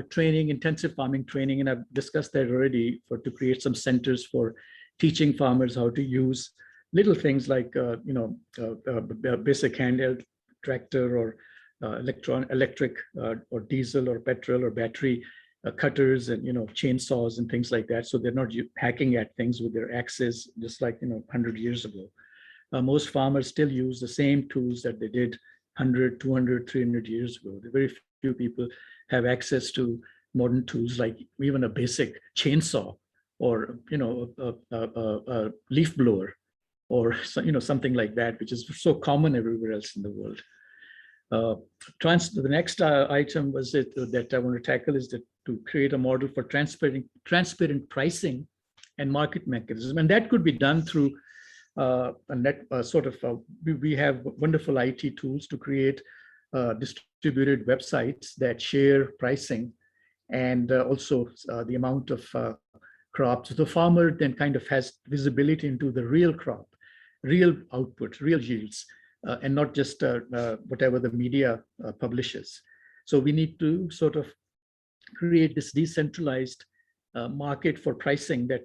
training, intensive farming training, and I've discussed that already, to create some centers for teaching farmers how to use little things like basic handheld tractor or electric or diesel or petrol or battery cutters and chainsaws and things like that, so they're not hacking at things with their axes just like 100 years ago. Most farmers still use the same tools that they did 100, 200, 300 years ago. Very few people have access to modern tools like even a basic chainsaw or a leaf blower or something like that, which is so common everywhere else in the world. The next item was that I want to tackle is that to create a model for transparent pricing and market mechanism, and that could be done through we have wonderful IT tools to create distributed websites that share pricing and also the amount of crops. The farmer then kind of has visibility into the real crop, real output, real yields, and not just whatever the media publishes. So we need to sort of create this decentralized market for pricing that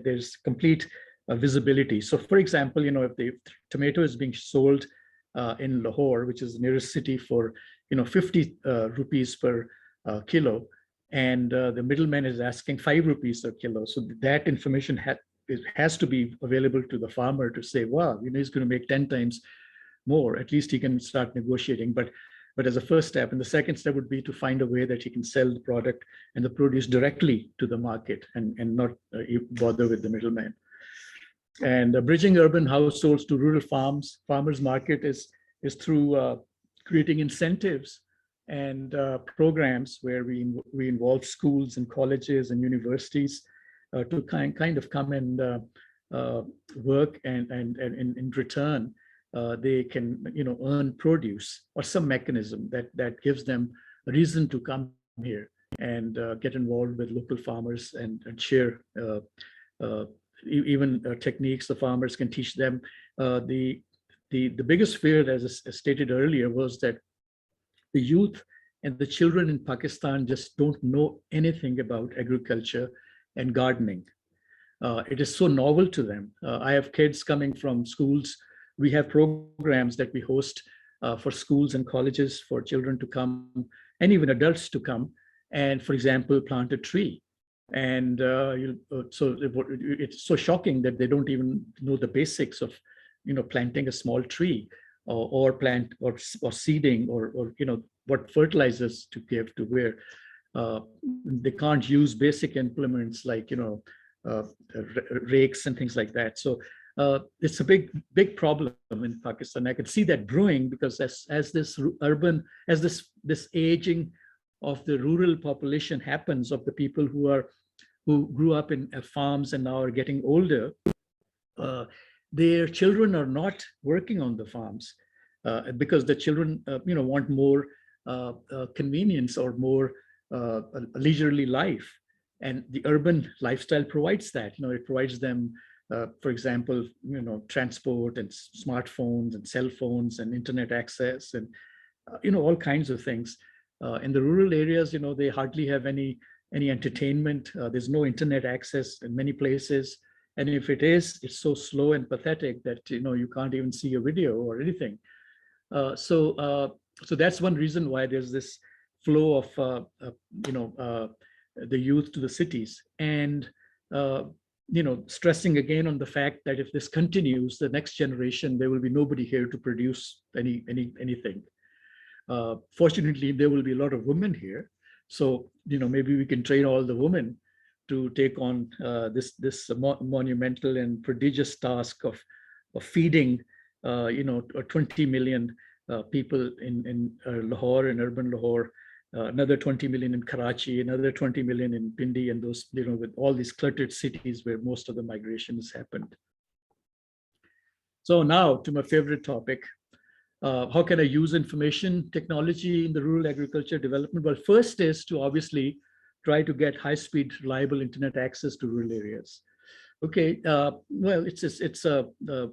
there's complete visibility. So for example, if the tomato is being sold in Lahore, which is the nearest city, for 50 rupees per kilo, and the middleman is asking 5 rupees a kilo. So that information has to be available to the farmer to say, wow, he's going to make 10 times more. At least he can start negotiating. But as a first step, and the second step would be to find a way that he can sell the product and the produce directly to the market and not bother with the middleman. And bridging urban households to rural farmers market is through creating incentives and programs where we involve schools and colleges and universities to kind of come and work, and in return they can earn produce or some mechanism that gives them a reason to come here and get involved with local farmers and share even techniques the farmers can teach them. The biggest fear, as stated earlier, was that the youth and the children in Pakistan just don't know anything about agriculture and gardening. It is so novel to them. I have kids coming from schools. We have programs that we host for schools and colleges for children to come, and even adults to come, and, for example, plant a tree. And so it's so shocking that they don't even know the basics of planting a small tree or plant or seeding or what fertilizers to give to where. They can't use basic implements like rakes and things like that. So it's a big problem in Pakistan. I can see that brewing because as this aging of the rural population happens, of the people who grew up in farms and now are getting older, their children are not working on the farms because the children want more convenience or more leisurely life, and the urban lifestyle provides that. It provides them, for example, transport and smartphones and cell phones and internet access and all kinds of things. In the rural areas, they hardly have any entertainment. There's no internet access in many places, and if it is, it's so slow and pathetic that you can't even see a video or anything. So that's one reason why there's this flow of the youth to the cities, and stressing again on the fact that if this continues, the next generation, there will be nobody here to produce anything. Fortunately, there will be a lot of women here, so maybe we can train all the women to take on this monumental and prodigious task of feeding 20 million people in Lahore, in urban Lahore, another 20 million in Karachi, another 20 million in Pindi, and those, with all these cluttered cities where most of the migration has happened. So now to my favorite topic. How can I use information technology in the rural agriculture development? Well, first is to obviously try to get high-speed, reliable internet access to rural areas. Okay, well, it's a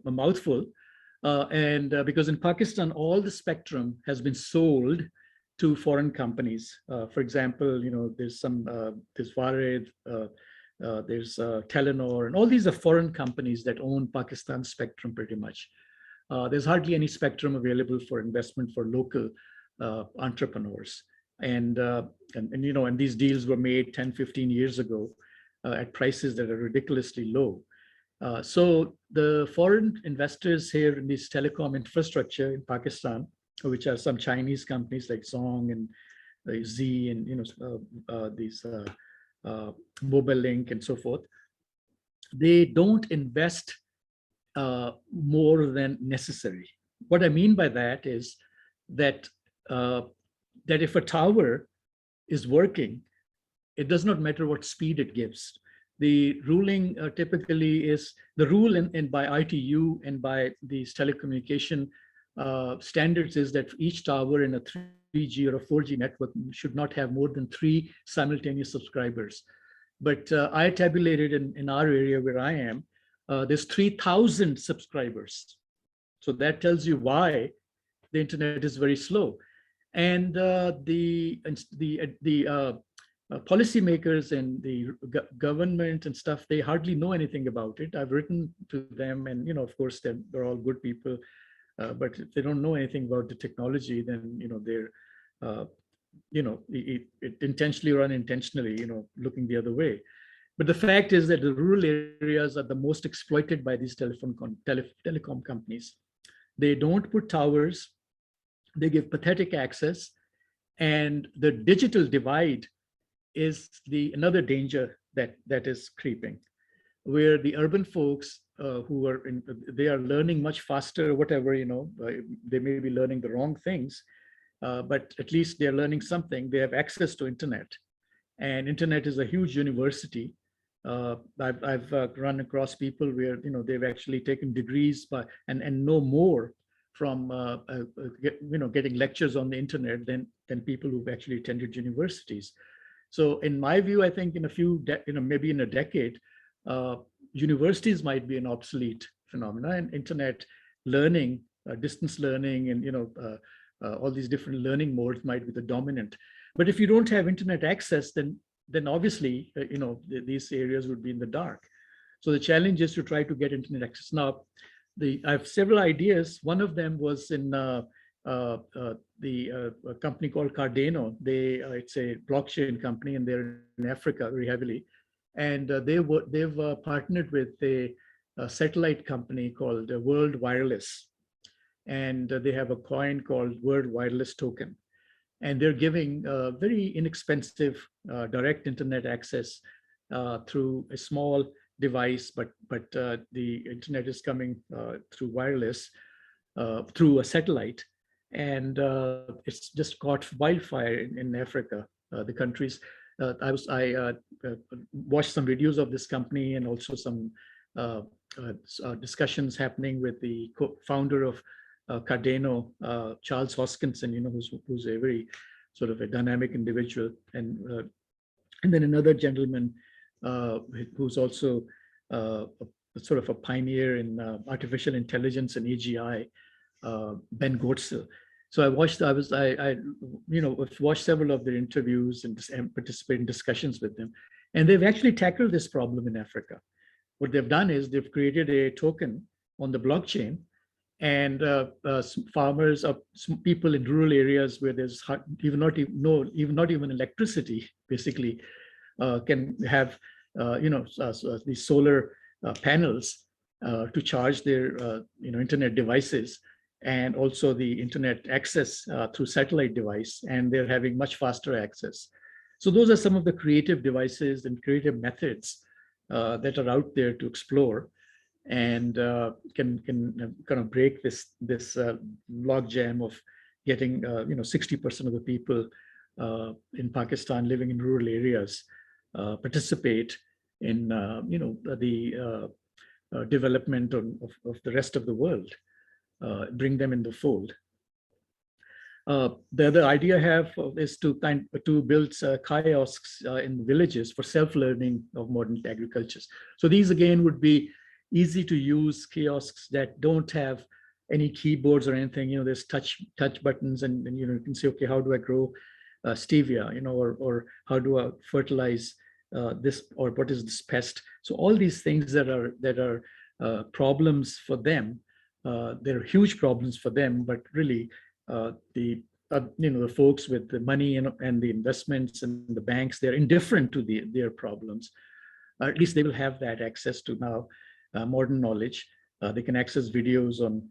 mouthful. And because in Pakistan, all the spectrum has been sold to foreign companies. For example, there's Warid, there's Telenor, and all these are foreign companies that own Pakistan spectrum pretty much. There's hardly any spectrum available for investment for local entrepreneurs. And these deals were made 10, 15 years ago at prices that are ridiculously low. So the foreign investors here in this telecom infrastructure in Pakistan, which are some Chinese companies like Zong and Z and these Mobile Link and so forth, they don't invest more than necessary. What I mean by that is that that if a tower is working, it does not matter what speed it gives. The ruling typically is, the rule in by ITU and by these telecommunication standards is that each tower in a 3G or a 4G network should not have more than 3 simultaneous subscribers. But I tabulated in our area where I am, there's 3,000 subscribers. So that tells you why the internet is very slow. And the policymakers and the government and stuff, they hardly know anything about it. I've written to them, and of course they're all good people, but if they don't know anything about the technology, then they're it intentionally or unintentionally looking the other way. But the fact is that the rural areas are the most exploited by these telecom companies. They don't put towers, they give pathetic access, and the digital divide is another danger that is creeping, where the urban folks they are learning much faster, whatever, they may be learning the wrong things, but at least they're learning something. They have access to internet, and internet is a huge university. I've run across people where they've actually taken degrees and know more from getting lectures on the internet than people who've actually attended universities. So in my view, I think in a few maybe in a decade, universities might be an obsolete phenomena, and internet learning, distance learning, and all these different learning modes might be the dominant. But if you don't have internet access, then obviously these areas would be in the dark. So the challenge is to try to get internet access. Now, I have several ideas. One of them was in a company called Cardano. It's a blockchain company, and they're in Africa very heavily. And they've partnered with a satellite company called World Wireless, and they have a coin called World Wireless Token. And they're giving very inexpensive direct internet access through a small device, but the internet is coming through wireless, through a satellite, and it's just caught wildfire in Africa, the countries. I watched some videos of this company, and also some discussions happening with the founder of Cardano, Charles Hoskinson, who's a very sort of a dynamic individual, and then another gentleman who's also sort of a pioneer in artificial intelligence and AGI, Ben Goetzel. So I watched several of their interviews and participated in discussions with them, and they've actually tackled this problem in Africa. What they've done is they've created a token on the blockchain, and farmers, people in rural areas where there's not even electricity, basically, can have these solar panels to charge their internet devices, and also the internet access through satellite device, and they're having much faster access. So those are some of the creative devices and creative methods that are out there to explore, and can kind of break this logjam of getting 60% of the people in Pakistan living in rural areas participate in the development of the rest of the world, bring them in the fold. The other idea I have is to build kiosks in villages for self-learning of modern agricultures. So these again would be easy to use kiosks that don't have any keyboards or anything. There's touch buttons, and you can say, okay, how do I grow stevia, or how do I fertilize this, or what is this pest? So all these things that are problems for them, they're huge problems for them, but really the folks with the money and the investments and the banks, they're indifferent to their problems. At least they will have that access to now modern knowledge. They can access videos on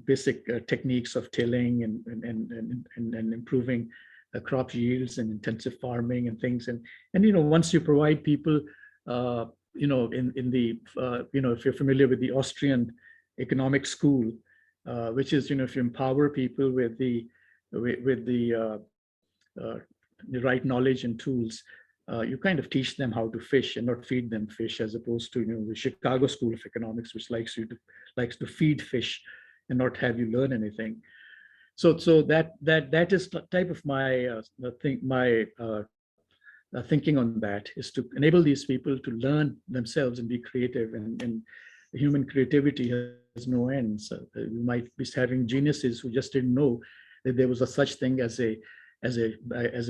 basic techniques of tilling and improving crop yields and intensive farming and things. And once you provide people, if you're familiar with the Austrian economic school, which is, if you empower people with the with the right knowledge and tools, you kind of teach them how to fish and not feed them fish, as opposed to the Chicago School of Economics, which likes to feed fish and not have you learn anything. So that is the type of my thinking on that, is to enable these people to learn themselves and be creative, and human creativity has no end. So you might be having geniuses who just didn't know that there was a such thing as a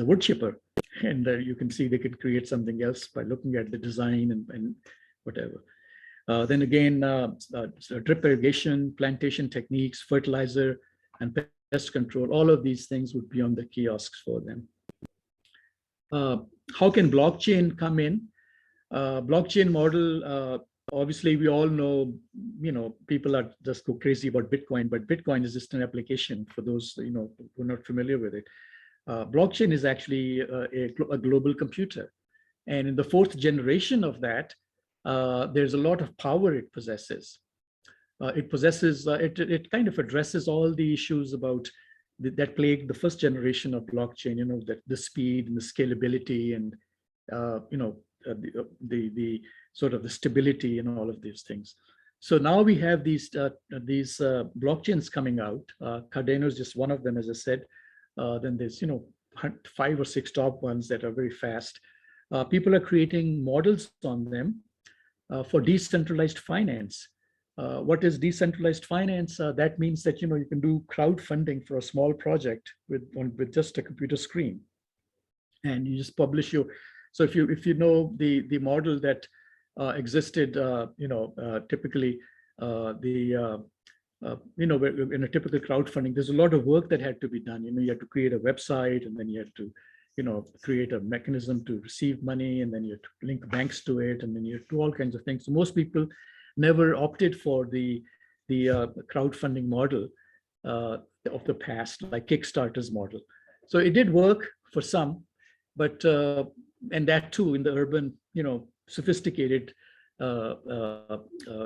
wood chipper, and you can see they could create something else by looking at the design and whatever. Then again, drip irrigation, plantation techniques, fertilizer, and pest control, all of these things would be on the kiosks for them. How can blockchain come in? Blockchain model, obviously we all know, people are just go crazy about Bitcoin, but Bitcoin is just an application for those, who are not familiar with it. Blockchain is actually a global computer. And in the 4th generation of that, there's a lot of power it possesses. It kind of addresses all the issues about that plagued the 1st generation of blockchain, that the speed and the scalability and, the sort of the stability and all of these things. So now we have these blockchains coming out. Cardano is just one of them, as I said. Then there's 5 or 6 top ones that are very fast. People are creating models on them for decentralized finance. What is decentralized finance? That means that you can do crowdfunding for a small project with just a computer screen, and you just publish your. So if you know the model that existed, typically in a typical crowdfunding, there's a lot of work that had to be done. You had to create a website, and then you had to create a mechanism to receive money, and then you have to link banks to it, and then you have to do all kinds of things. So most people never opted for the crowdfunding model of the past, like Kickstarter's model. So it did work for some, but and that too in the urban, sophisticated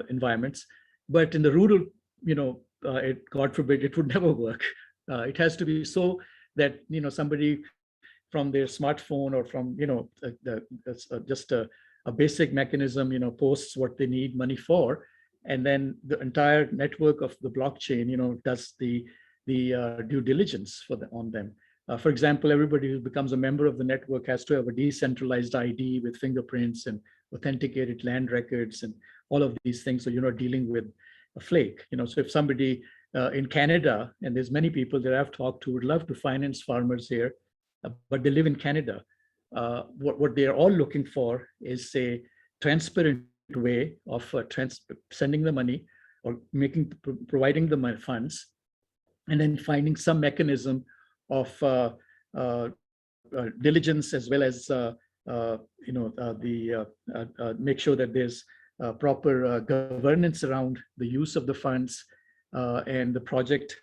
environments. But in the rural, God forbid, it would never work. It has to be so that somebody from their smartphone or from just a basic mechanism, posts what they need money for, and then the entire network of the blockchain, does the due diligence on them. For example, everybody who becomes a member of the network has to have a decentralized ID with fingerprints and authenticated land records and all of these things. So you're not dealing with a flake. So if somebody in Canada, and there's many people that I've talked to would love to finance farmers here, but they live in Canada. What they're all looking for is a transparent way of sending the money or providing the funds, and then finding some mechanism of diligence, as well as make sure that there's proper governance around the use of the funds, and the project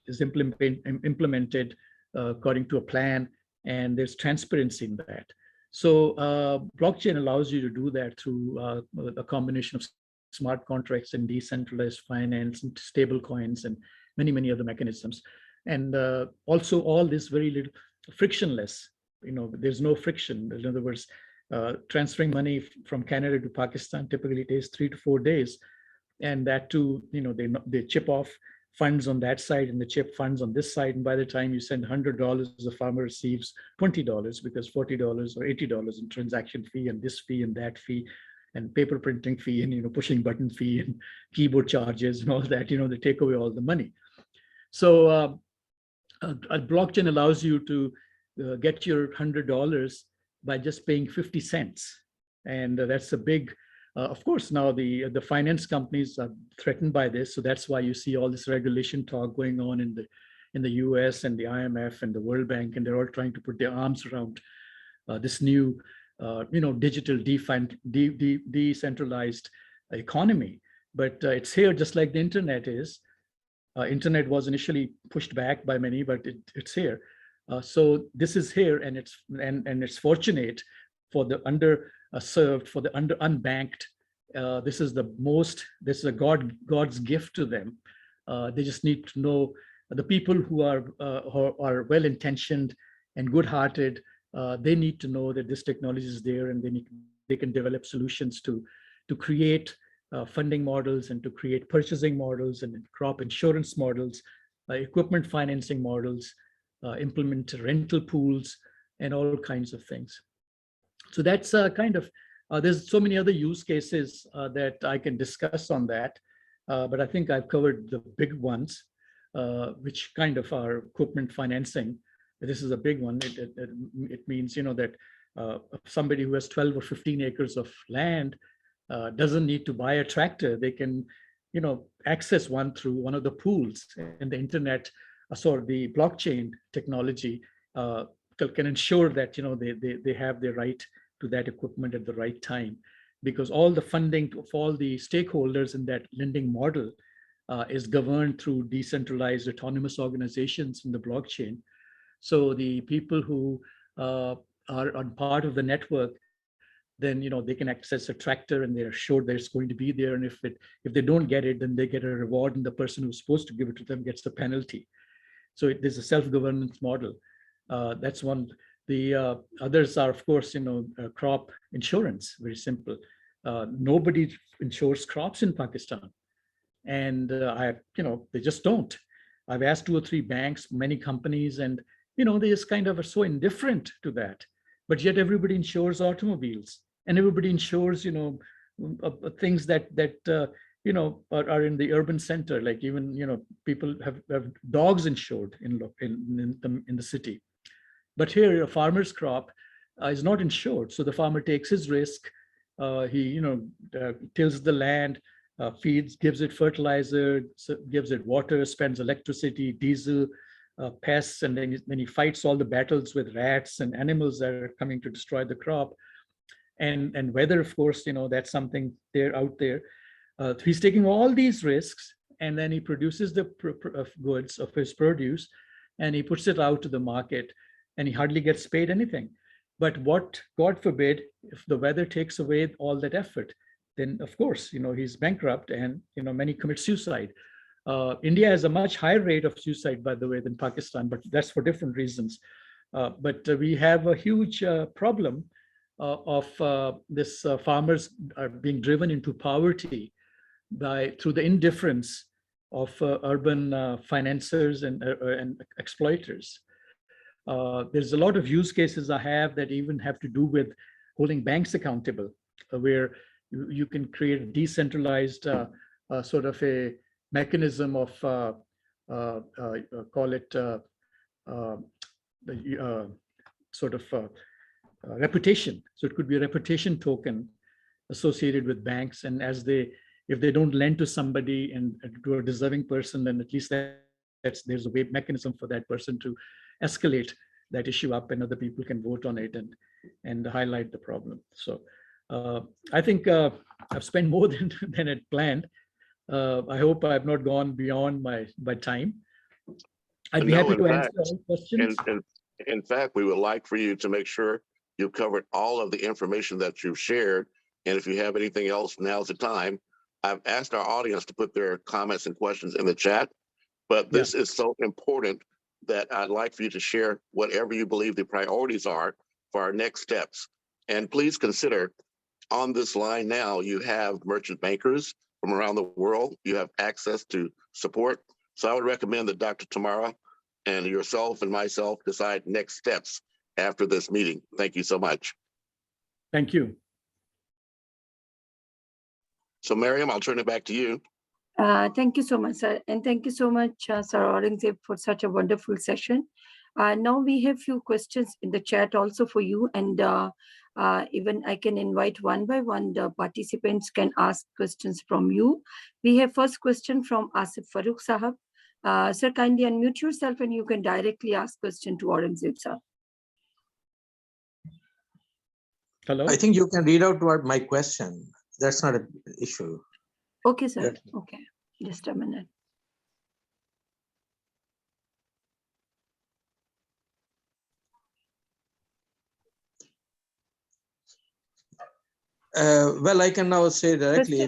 is implemented according to a plan, and there's transparency in that. So blockchain allows you to do that through a combination of smart contracts and decentralized finance and stable coins and many other mechanisms. And also all this very little frictionless, there's no friction. In other words, transferring money from Canada to Pakistan typically takes 3 to 4 days. And that too, they chip off funds on that side and the chip funds on this side. And by the time you send $100, the farmer receives $20 because $40 or $80 in transaction fee and this fee and that fee and paper printing fee and, pushing button fee and keyboard charges and all that, they take away all the money. So a blockchain allows you to get your $100 by just paying 50 cents. And that's a big, of course, now the finance companies are threatened by this. So that's why you see all this regulation talk going on in the US and the IMF and the World Bank, and they're all trying to put their arms around this new, digital decentralized economy. But it's here just like the internet is. Internet was initially pushed back by many, but it's here. So this is here, and it's fortunate for the underserved, for the unbanked. This is a God's gift to them. They just need to know the people who are well-intentioned and good-hearted, they need to know that this technology is there, and they can develop solutions to create funding models and to create purchasing models and crop insurance models, equipment financing models, implement rental pools, and all kinds of things. So that's kind of, there's so many other use cases that I can discuss on that, but I think I've covered the big ones, which kind of are equipment financing. This is a big one. It means, you know, that somebody who has 12 or 15 acres of land doesn't need to buy a tractor. They can, you know, access one through one of the pools, and the internet, the blockchain technology can ensure that, you know, they have the right to that equipment at the right time, because all the funding of all the stakeholders in that lending model is governed through decentralized autonomous organizations in the blockchain. So the people who are on part of the network, then, you know, they can access a tractor and they're sure that it's going to be there. And if they don't get it, then they get a reward, and the person who's supposed to give it to them gets the penalty. So there's a self-governance model. That's one. The others are, of course, you know, crop insurance, very simple. Nobody insures crops in Pakistan. And you know, they just don't. I've asked 2 or 3 banks, many companies, and, you know, they just kind of are so indifferent to that. But yet everybody insures automobiles, and everybody insures, you know, things that you know, are in the urban center. Like even, you know, people have dogs insured in the city. But here, a farmer's crop is not insured. So the farmer takes his risk. He, you know, tills the land, feeds, gives it fertilizer, gives it water, spends electricity, diesel, pests, and then he fights all the battles with rats and animals that are coming to destroy the crop. And weather, of course, you know, that's something out there. He's taking all these risks, and then he produces the goods of his produce, and he puts it out to the market, and he hardly gets paid anything. But what, God forbid, if the weather takes away all that effort, then of course, you know, he's bankrupt, and, you know, many commit suicide. India has a much higher rate of suicide, by the way, than Pakistan, but that's for different reasons. But we have a huge problem of this farmers are being driven into poverty through the indifference of urban financiers and exploiters. There's a lot of use cases I have that even have to do with holding banks accountable, where you can create a decentralized sort of a mechanism of call it sort of reputation. So it could be a reputation token associated with banks, and if they don't lend to somebody and to a deserving person, then at least there's a mechanism for that person to escalate that issue up, and other people can vote on it and highlight the problem. So I think I've spent more than I planned. I hope I've not gone beyond my time. I'd be happy to answer all questions. In fact, we would like for you to make sure you've covered all of the information that you've shared. And if you have anything else, now's the time. I've asked our audience to put their comments and questions in the chat, but this is so important that I'd like for you to share whatever you believe the priorities are for our next steps. And please consider, on this line now, you have merchant bankers from around the world. You have access to support. So I would recommend that Dr. Tamara and yourself and myself decide next steps after this meeting. Thank you so much. Thank you. So Miriam, I'll turn it back to you. Thank you so much, sir. And thank you so much, Sir Aurangzeb, for such a wonderful session. Now we have few questions in the chat also for you. And even I can invite one by one, the participants can ask questions from you. We have first question from Asif Farooq Sahab. Sir, kindly unmute yourself and you can directly ask question to Aurangzeb, sir. Hello. I think you can read out my question. That's not an issue. Okay, sir. Okay, just a minute. Well, I can now say directly.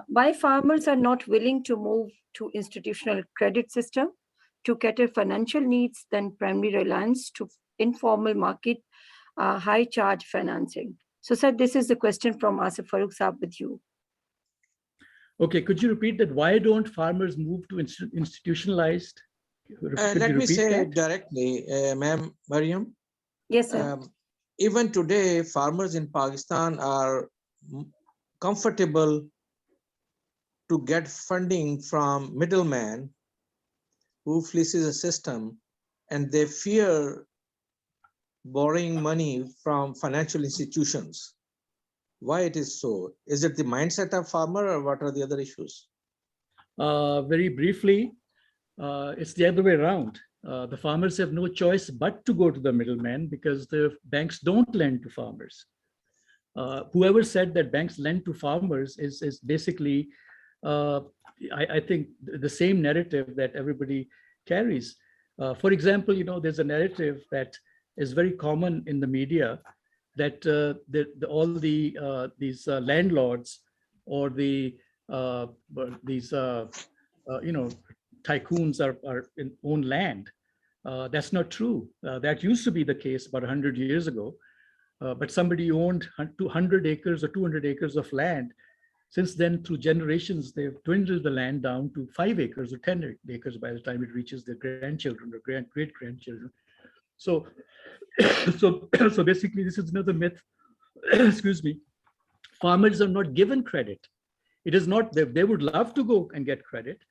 Why farmers are not willing to move to institutional credit system? to cater financial needs than primary reliance to informal market high charge financing. So, sir, this is the question from Asif Farooq Saab with you. Okay, could you repeat that? Why don't farmers move to institutionalized? Let me say directly, ma'am, Mariam. Yes, sir. Even today, farmers in Pakistan are comfortable to get funding from middlemen who fleeces the system, and they fear borrowing money from financial institutions. Why it is so? Is it the mindset of farmer, or what are the other issues? Very briefly, it's the other way around. The farmers have no choice but to go to the middleman because the banks don't lend to farmers. Whoever said that banks lend to farmers is basically, I think, the same narrative that everybody carries. For example, there's a narrative that is very common in the media that these landlords or these tycoons are in own land. That's not true. That used to be the case about 100 years ago. But somebody owned 200 acres or 200 acres of land. Since then, through generations, they've dwindled the land down to 5 acres or 10 acres by the time it reaches their grandchildren or great-grandchildren. So basically, this is another myth. Excuse me. Farmers are not given credit. It is not, they would love to go and get credit.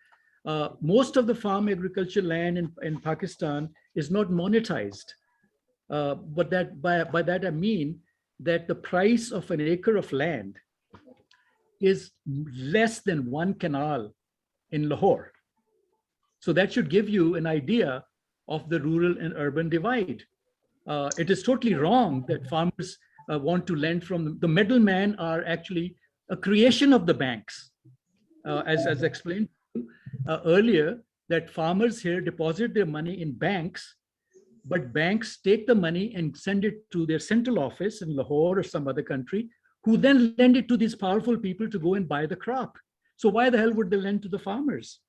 Most of the farm agriculture land in Pakistan is not monetized. But by that I mean that the price of an acre of land is less than 1 canal in Lahore. So that should give you an idea of the rural and urban divide. It is totally wrong that farmers want to lend from them. The middlemen are actually a creation of the banks. As explained earlier, that farmers here deposit their money in banks, but banks take the money and send it to their central office in Lahore or some other country, who then lend it to these powerful people to go and buy the crop. So why the hell would they lend to the farmers?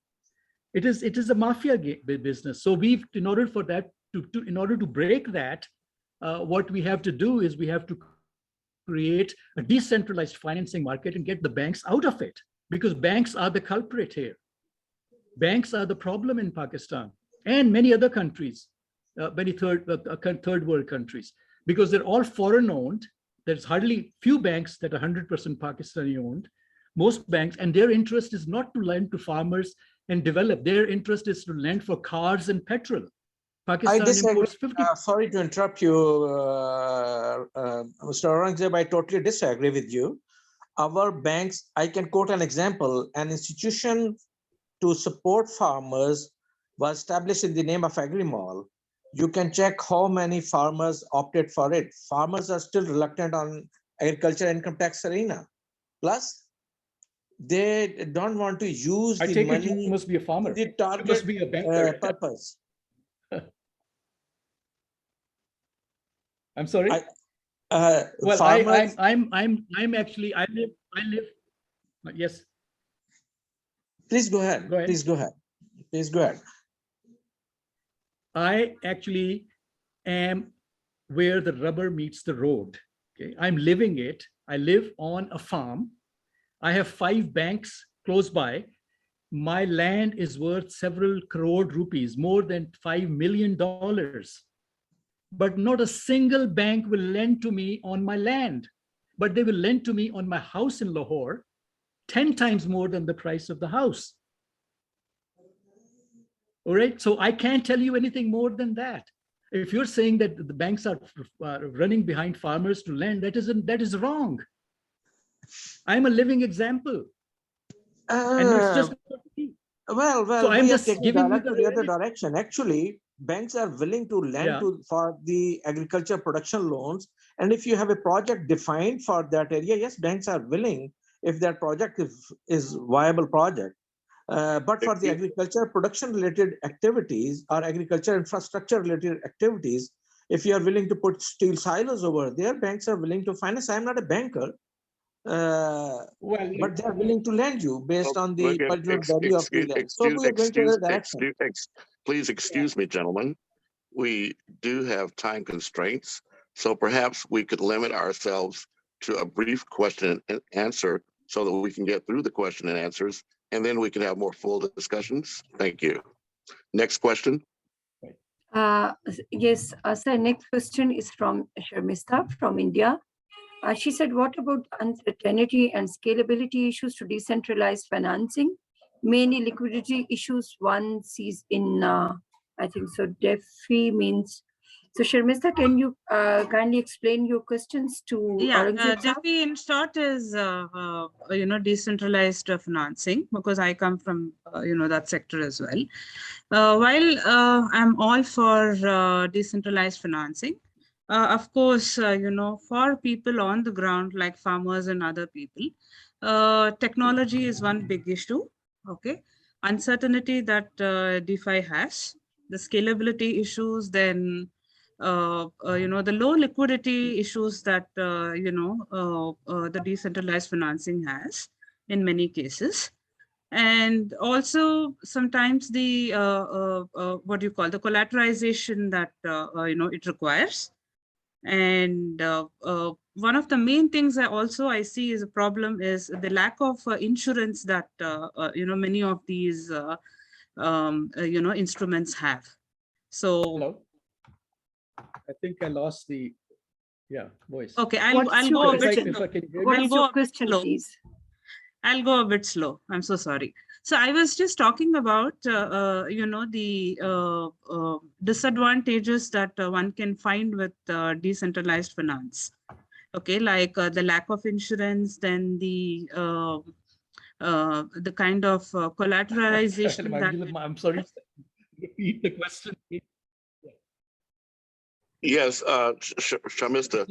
It is a mafia business. So in order to break that, what we have to do is we have to create a decentralized financing market and get the banks out of it, because banks are the culprit here. Banks are the problem in Pakistan and many other countries, many third world countries, because they're all foreign owned. There's hardly few banks that are 100% Pakistani owned. Most banks, and their interest is not to lend to farmers and develop. Their interest is to lend for cars and petrol. Pakistan imports 50. Sorry to interrupt you, Mr. Aurangzeb. I totally disagree with you. Our banks, I can quote an example. An institution to support farmers was established in the name of Agri-Mall. You can check how many farmers opted for it. Farmers are still reluctant on agriculture income tax arena. Plus, they don't want to use the money. You must be a farmer. The target must be a banker. Purpose. I'm sorry. Well, I'm actually I live. Yes. Please go ahead. Please go ahead. Please go ahead. I actually am where the rubber meets the road. Okay, I'm living it. I live on a farm. I have 5 banks close by. My land is worth several crore rupees, more than $5 million. But not a single bank will lend to me on my land, but they will lend to me on my house in Lahore, 10 times more than the price of the house. All right, so I can't tell you anything more than that. If you're saying that the banks are running behind farmers to lend, that is wrong. I'm a living example. And it's just well, so I'm just giving you the other direction. Actually, banks are willing to lend for the agriculture production loans. And if you have a project defined for that area, yes, banks are willing if that project is viable project. But for the agriculture production related activities or agriculture infrastructure related activities, if you are willing to put steel silos over there, banks are willing to finance. I'm not a banker, Well, but they're willing to lend you based on the Look, particular value of the land. So we are going to another direction. please excuse me, gentlemen. We do have time constraints, so perhaps we could limit ourselves to a brief question and answer so that we can get through the question and answers, and then we can have more full discussions. Thank you. Next question. Yes, sir, next question is from Sharmista from India. She said, what about uncertainty and scalability issues to decentralized financing? Many liquidity issues one sees in, I think so, DeFi means. So Sharmista, can you kindly explain your questions to DeFi in short is, decentralized financing, because I come from, that sector as well. While I'm all for decentralized financing, of course, for people on the ground, like farmers and other people, technology is one big issue, okay? Uncertainty that DeFi has, the scalability issues, then, the low liquidity issues that, the decentralized financing has in many cases. And also sometimes the, what do you call, the collateralization that, it requires. And one of the main things I see is a problem is the lack of insurance that many of these instruments have. So hello. I think I lost the voice. Okay, I'll go a bit slow. What's your question, please? I'll go a bit slow. I'm so sorry. So I was just talking about, the disadvantages that one can find with decentralized finance. Okay, like the lack of insurance, then the kind of collateralization. I'm sorry. Repeat the question. Yes, Sharmista,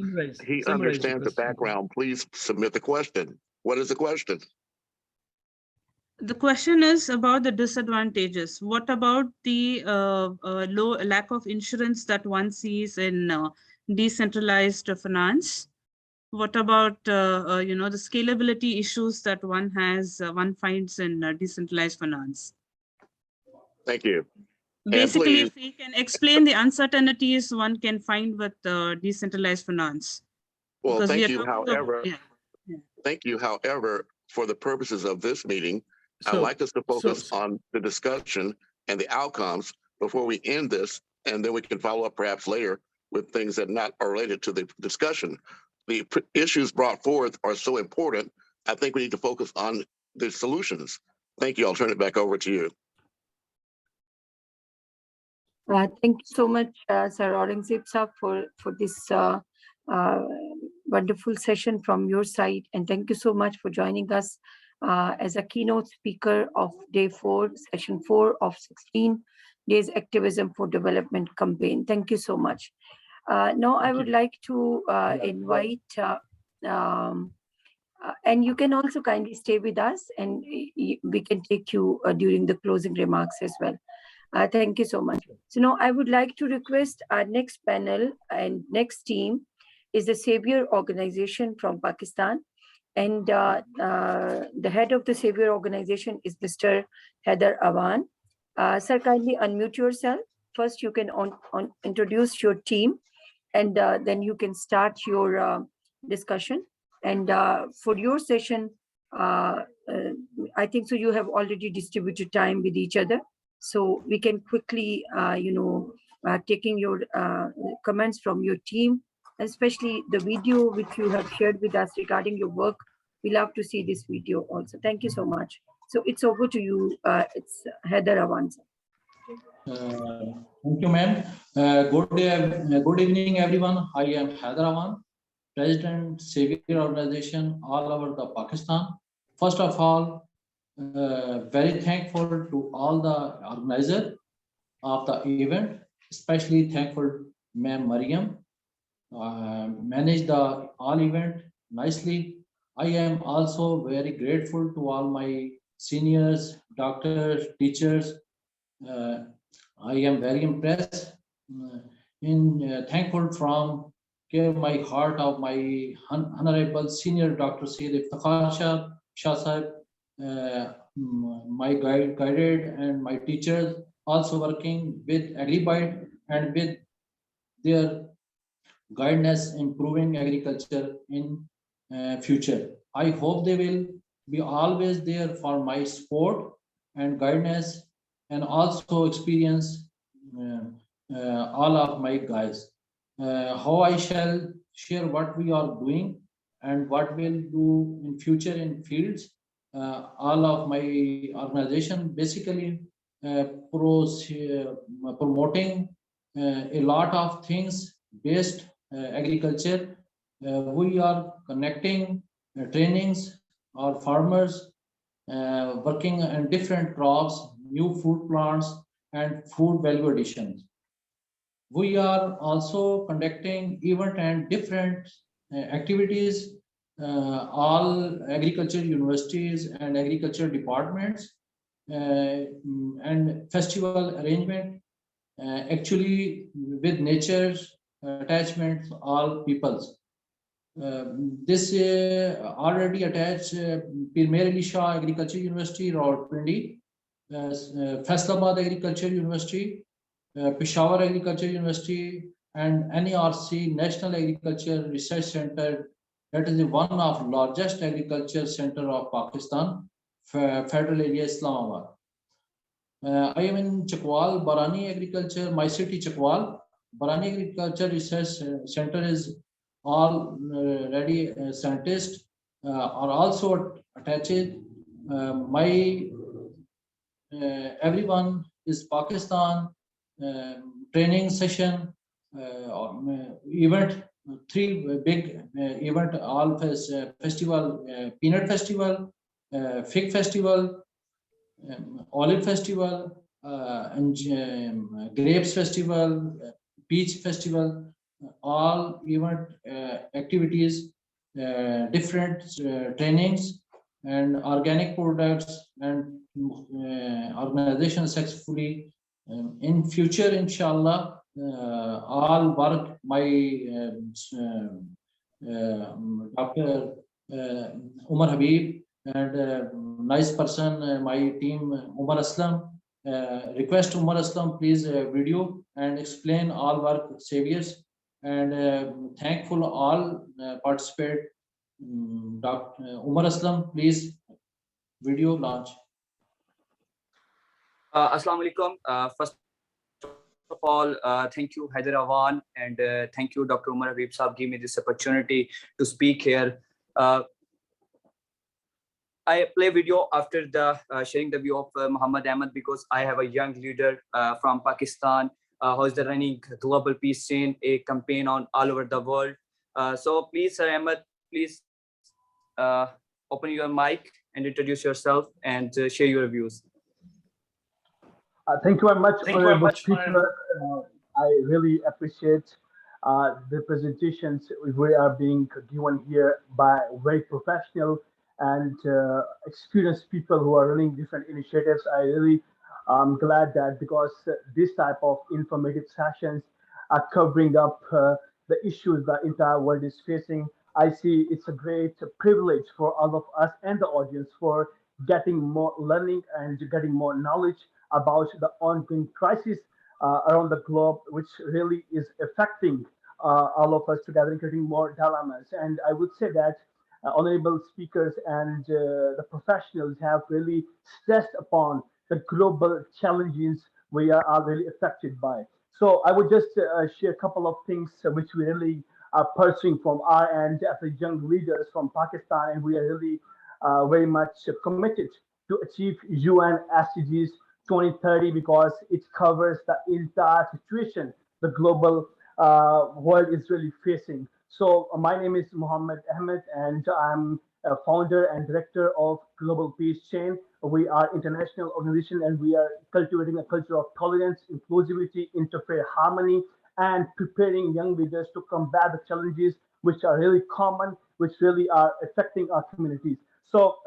he understands the background. Please submit the question. What is the question? The question is about the disadvantages. What about the low lack of insurance that one sees in decentralized finance? What about the scalability issues that one finds in decentralized finance? Thank you. Basically, if we can explain the uncertainties one can find with decentralized finance. Well, thank you. However, thank you. However, for the purposes of this meeting, I'd like us to focus on the discussion and the outcomes before we end this, and then we can follow up perhaps later with things that are related to the discussion. The issues brought forth are so important, I think we need to focus on the solutions. Thank you. I'll turn it back over to you. Thank you so much, Sir Aurangzeb Saab, for this wonderful session from your side. And thank you so much for joining us as a keynote speaker of Day 4, Session 4 of 16 Days Activism for Development campaign. Thank you so much. Now I would like to invite, and you can also kindly stay with us, and we can take you during the closing remarks as well. Thank you so much. So now I would like to request our next panel and next team is the Savior Organization from Pakistan. And the head of the Savior Organization is Mr. Haider Awan. Sir, kindly unmute yourself. First, you can introduce your team, and then you can start your discussion. And for your session, I think so you have already distributed time with each other. So we can quickly, taking your comments from your team, especially the video which you have shared with us regarding your work. We love to see this video also. Thank you so much. So it's over to you. It's Haider Awan. Thank you, ma'am. Good evening, everyone. I am Haider Awan, President, Savior Organization all over the Pakistan. First of all, very thankful to all the organizers of the event, especially thankful Ma'am Mariam, managed the all event nicely. I am also very grateful to all my seniors, doctors, teachers. I am very impressed. Thankful from care my heart of my Honorable Senior Dr. Sayyid Iftikhar Shah Sahib, my guided and my teachers also working with Agri-Byte and with their guidance improving agriculture in future. I hope they will be always there for my support and guidance and also experience all of my guys. How I shall share what we are doing and what we'll do in future in fields. All of my organization basically promoting a lot of things based agriculture. We are connecting trainings or farmers working on different crops, new food plants and food value additions. We are also conducting event and different activities, all agriculture universities and agriculture departments and festival arrangement, actually with nature's attachment, all peoples. This already attached Mir Ali Shah Agriculture University, Rawalpindi, Faisalabad Agriculture University, Peshawar Agriculture University, and NERC National Agriculture Research Center. That is one of largest agriculture center of Pakistan, Federal Area Islamabad. I am in Chakwal, Barani Agriculture, my city Chakwal. Barani Agriculture Research Center is already scientists are also attached. Everyone is Pakistan training session event, three big event, all festival, peanut festival, fig festival, olive festival, and grapes festival, peach festival, all event activities, different trainings and organic products and organization successfully. In future, inshallah, all work my Dr. Umar Habib and nice person, my team, Umar Aslam. Request Umar Aslam, please video and explain all work saviors, and thankful all participate. Dr. Umar Aslam, please video launch. Assalamu alaikum. First of all, thank you, Hyderabad, and thank you, Dr. Umar Habib Saab, give me this opportunity to speak here. I play video after the sharing the view of Muhammad Ahmed, because I have a young leader from Pakistan who is running Global Peace Chain, a campaign on all over the world. So please, Sir Ahmed, please open your mic and introduce yourself and share your views. Thank you very much, Honorable Speaker. I really appreciate the presentations we are being given here by very professional and experienced people who are running different initiatives. I really am glad that, because this type of informative sessions are covering up the issues the entire world is facing. I see it's a great privilege for all of us and the audience for getting more learning and getting more knowledge about the ongoing crisis around the globe, which really is affecting all of us together, creating more dilemmas. And I would say that honorable speakers and the professionals have really stressed upon the global challenges we are really affected by. So I would just share a couple of things which we really are pursuing from our end as a young leaders from Pakistan, and we are really very much committed to achieve UN SDGs 2030, because it covers the entire situation the global world is really facing. So my name is Muhammad Ahmed, and I'm a founder and director of Global Peace Chain. We are an international organization, and we are cultivating a culture of tolerance, inclusivity, interfaith harmony, and preparing young leaders to combat the challenges which are really common, which really are affecting our communities. So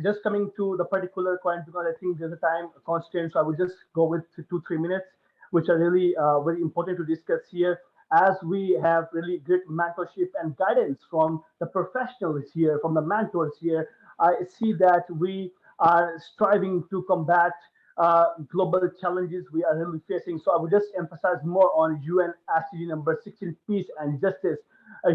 just coming to the particular point, because I think there's a time constraint, so I will just go with 2-3 minutes, which are really very important to discuss here. as we have really great mentorship and guidance from the professionals here, from the mentors here, I see that we are striving to combat global challenges we are really facing. So I would just emphasize more on UN SDG number 16, peace and justice.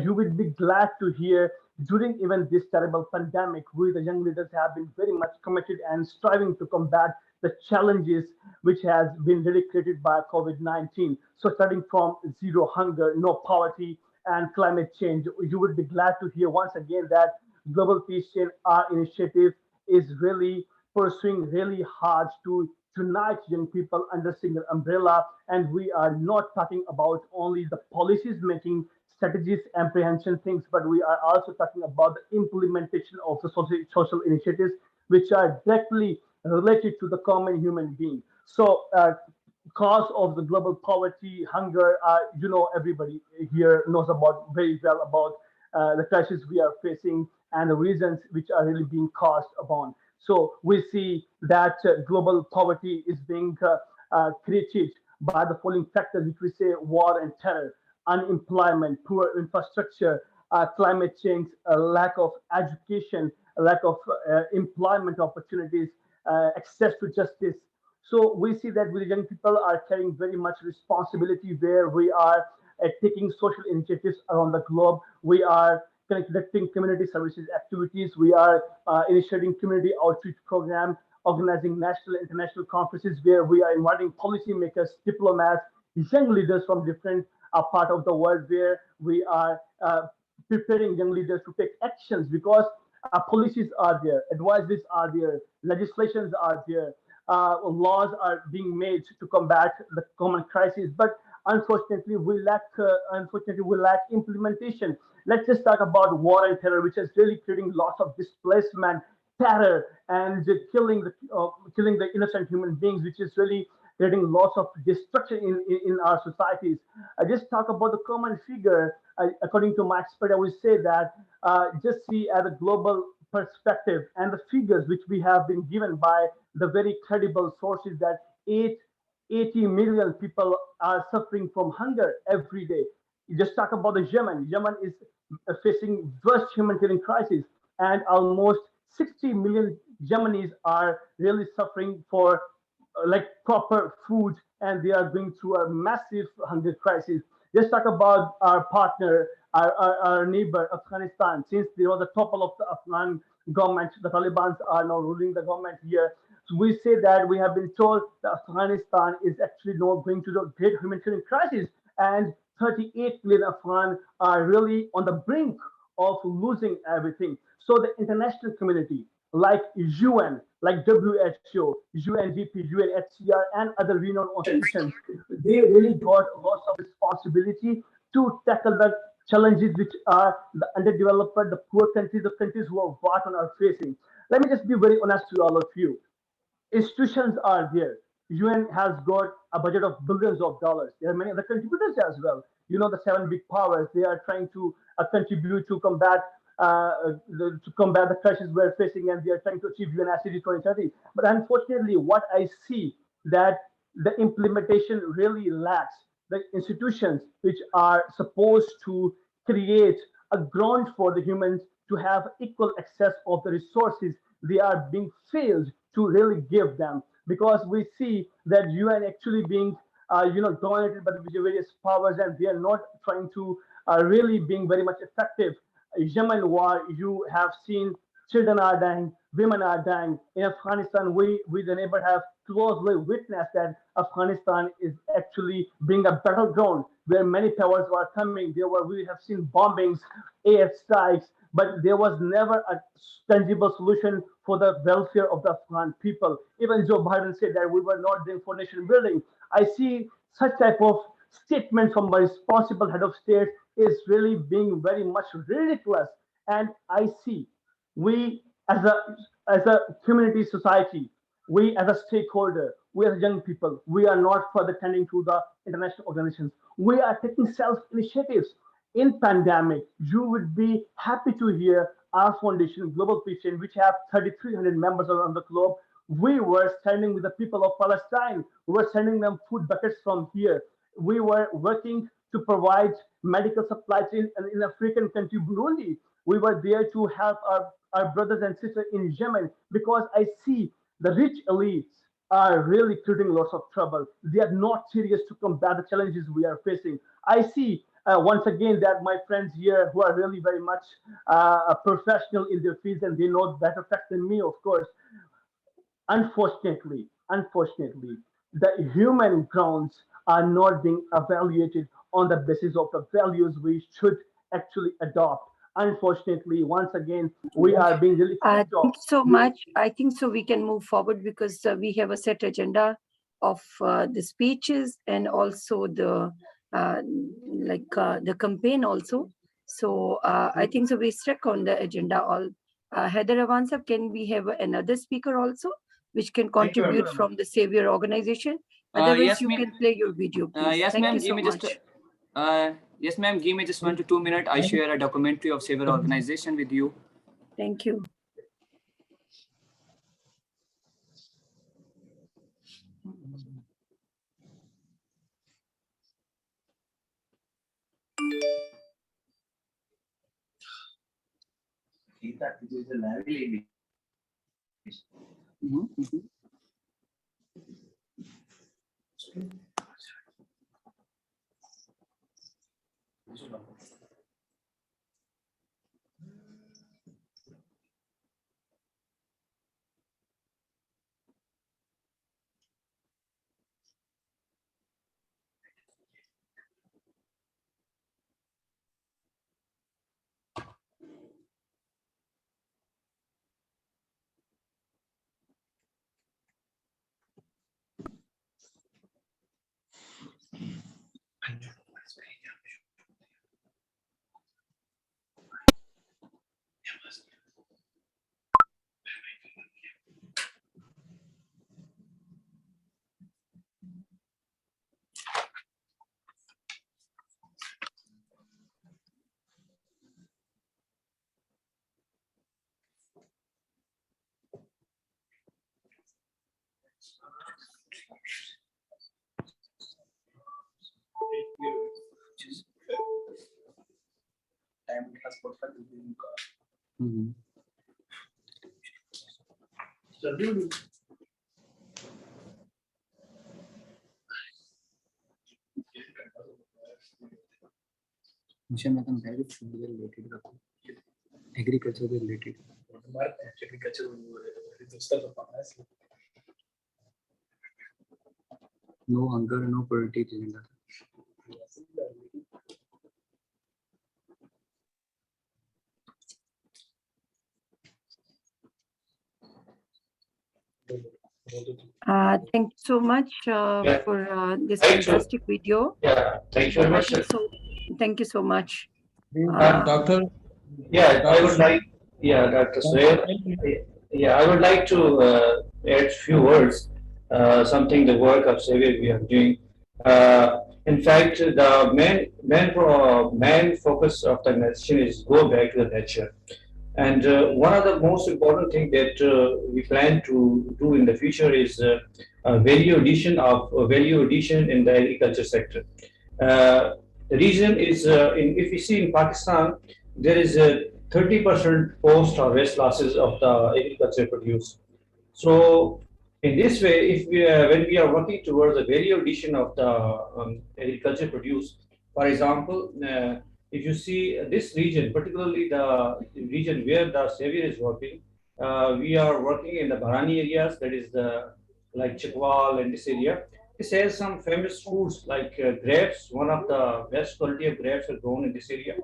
You would be glad to hear during even this terrible pandemic, we the young leaders have been very much committed and striving to combat the challenges which has been really created by COVID-19. So starting from zero hunger, no poverty, and climate change, you would be glad to hear once again that Global Peace Chain, our initiative, is really pursuing really hard to unite young people under single umbrella. And we are not talking about only the policies making strategies, apprehension things, but we are also talking about the implementation of the social initiatives which are directly related to the common human being. So cause of the global poverty, hunger, everybody here knows about very well about the crisis we are facing and the reasons which are really being caused upon. So we see that global poverty is being created by the following factors, which we say war and terror, unemployment, poor infrastructure, climate change, a lack of education, a lack of employment opportunities, access to justice. So we see that we young people are carrying very much responsibility where we are taking social initiatives around the globe. We are conducting community services activities. We are initiating community outreach program, organizing national and international conferences where we are inviting policymakers, diplomats, young leaders from different part of the world where we are preparing young leaders to take actions because policies are there, advices are there, legislations are there, laws are being made to combat the common crisis. But unfortunately, we lack implementation. Let's just talk about war and terror, which is really creating lots of displacement, terror, and killing the innocent human beings, which is really creating lots of destruction in our societies. I just talk about the common figure. According to my expert, I would say that just see at a global perspective and the figures which we have been given by the very credible sources that 80 million people are suffering from hunger every day. You just talk about the Yemen. Yemen is facing worst humanitarian crisis, and almost 60 million Yemenis are really suffering for like proper food, and they are going through a massive hunger crisis. Let's talk about our partner, our neighbor, Afghanistan. Since they were the topple of the Afghan government, the Taliban are now ruling the government here. So we say that we have been told that Afghanistan is actually not going to the great humanitarian crisis, and 38 million Afghan are really on the brink of losing everything. So the international community, like UN, like WHO, UNDP, UNHCR, and other renowned institutions, they really got lots of responsibility to tackle the challenges which are the underdeveloped, the poor countries, the countries who are far from are facing. Let me just be very honest to all of you. Institutions are there. UN has got a budget of billions of dollars. There are many other contributors as well. You know, the seven big powers, they are trying to contribute to combat the crisis we're facing, and they are trying to achieve UN SDG 2030. But unfortunately, what I see that the implementation really lacks. The institutions which are supposed to create a ground for the humans to have equal access of the resources, they are being failed to really give them, because we see that UN actually being dominated by the various powers, and they are not trying to really being very much effective. Yemen war, you have seen children are dying, women are dying. In Afghanistan, we the neighbor have closely witnessed that Afghanistan is actually being a battleground where many powers were coming. We have seen bombings, air strikes, but there was never a tangible solution for the welfare of the Afghan people. Even Joe Biden said that we were not doing for nation building. I see such type of statement from a responsible head of state is really being very much ridiculous. And I see we as a community society, we as a stakeholder, we as young people, we are not further tending to the international organizations. We are taking self-initiatives. In pandemic, you would be happy to hear our foundation, Global Peace Chain, which have 3,300 members around the globe. We were standing with the people of Palestine. We were sending them food buckets from here. We were working to provide medical supplies in African country, Burundi. We were there to help our brothers and sisters in Yemen, because I see the rich elites are really creating lots of trouble. They are not serious to combat the challenges we are facing. I see once again that my friends here who are really very much a professional in their fields, and they know better facts than me, of course. Unfortunately, the human grounds are not being evaluated on the basis of the values we should actually adopt. Unfortunately, once again, we are being really Thank kicked off. you so much. I think so we can move forward, because we have a set agenda of the speeches and also the the campaign also. So I think so we stuck on the agenda all. Heather Avansa, can we have another speaker also, which can contribute from the Savior organization? Otherwise, Yes, you ma'am. can play your video, please. Yes, Thank ma'am. you Give so me much. just. Yes, ma'am. Give me just 1 to 2 minutes. I share a documentary of Savior organization with you. Thank you. Agriculture related. No hunger, no poverty. Thank you so much for this fantastic video. Yeah, thank you very much. So, thank you so much. Doctor, yeah, I would like, yeah, Dr. Sohail, yeah, I would like to add few words, something the work of Savior we are doing. In fact, the main focus of the organization is go back to the nature. And one of the most important thing that we plan to do in the future is value addition in the agriculture sector. The reason is, if you see in Pakistan, there is a 30% post-harvest losses of the agriculture produce. So in this way, if we when we are working towards the value addition of the agriculture produce, for example, if you see this region, particularly the region where the Savior is working, we are working in the Barani areas, that is the like Chikwal and this area. This has some famous foods like grapes. One of the best quality of grapes are grown in this area.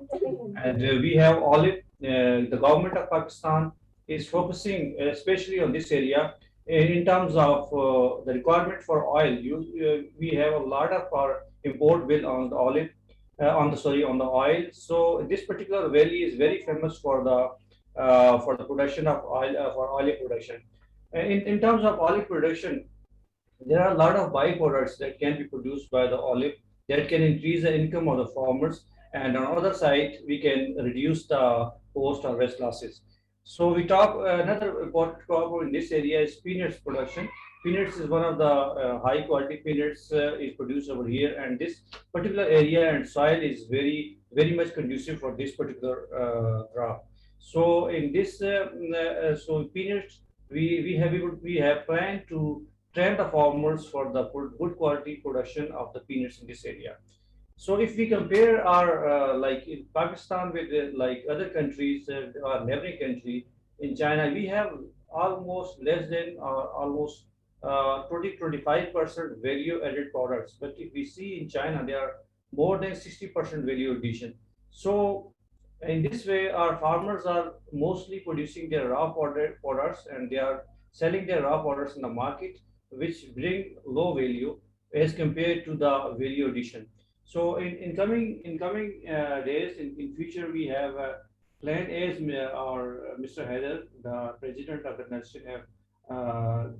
And we have olive. The government of Pakistan is focusing especially on this area in terms of the requirement for oil. We have a lot of our import bill on the olive, on the oil. So this particular valley is very famous for the production of oil, for olive production. In terms of olive production, there are a lot of byproducts that can be produced by the olive that can increase the income of the farmers. And on the other side, we can reduce the post-harvest losses. So we talk another important crop in this area is peanuts production. Peanuts is one of the high quality peanuts is produced over here, and this particular area and soil is very much conducive for this particular crop. So in this so peanuts we have planned to train the farmers for the good quality production of the peanuts in this area. So if we compare our like in Pakistan with like other countries, our neighboring country in China, we have almost less than almost 20-25% value added products. But if we see in China, there are more than 60% value addition. So in this way, our farmers are mostly producing their raw products and they are selling their raw products in the market, which bring low value as compared to the value addition. So in coming days, in future, we have planned as our Mr. Haider, the president of the nation, have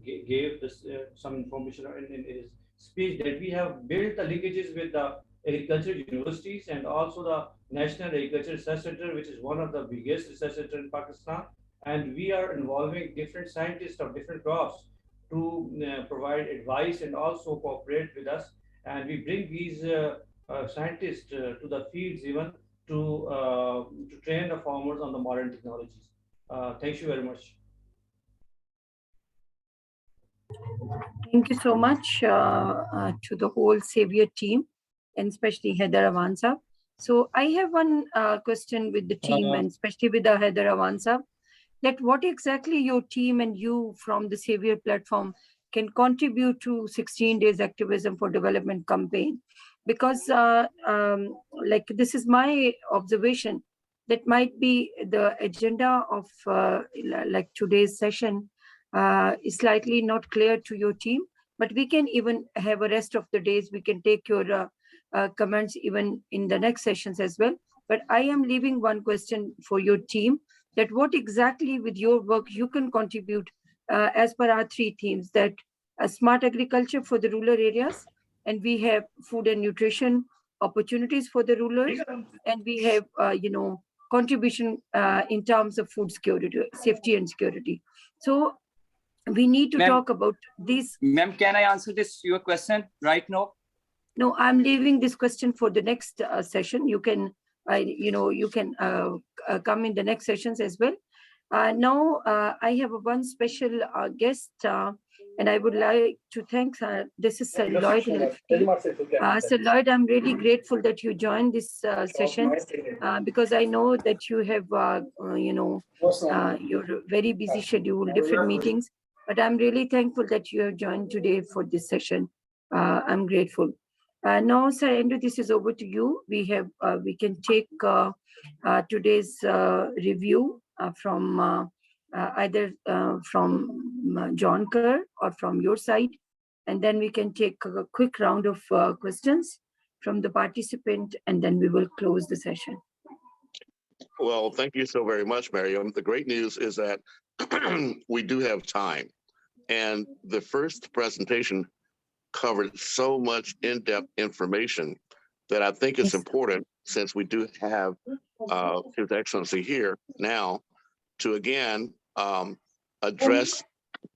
gave this, some information in his speech that we have built the linkages with the agriculture universities and also the National Agriculture Research Center, which is one of the biggest research center in Pakistan. And we are involving different scientists of different crops to provide advice and also cooperate with us. And we bring these scientists to the fields even to train the farmers on the modern technologies. Thank you very much. Thank you so much to the whole Savior team, and especially Haider Avanza. So I have one question with the team, and especially with the Haider Avanza, that what exactly your team and you from the Savior platform can contribute to 16 Days Activism for Development campaign. Because like this is my observation, that might be the agenda of like today's session is slightly not clear to your team, but we can even have a rest of the days. We can take your comments even in the next sessions as well. But I am leaving one question for your team, that what exactly with your work you can contribute as per our three themes, that smart agriculture for the rural areas, and we have food and nutrition opportunities for the rurals, and we have contribution in terms of food security, safety and security. So we need to talk about this. Ma'am, can I answer your question right now? No, I'm leaving this question for the next session. You can you can come in the next sessions as well. Now I have one special guest, and I would like to thank this is Sir Lloyd. Sir Lloyd, I'm really grateful that you joined this session because I know that you have your very busy schedule, different meetings, but I'm really thankful that you have joined today for this session. I'm grateful. Now, Sir Andrew, this is over to you. We have we can take today's review from either from John Kerr or from your side, and then we can take a quick round of questions from the participant, and then we will close the session. Well, thank you so very much, Mariam. The great news is that we do have time, and the first presentation covered so much in-depth information that I think it's important, since we do have His Excellency here now, to again address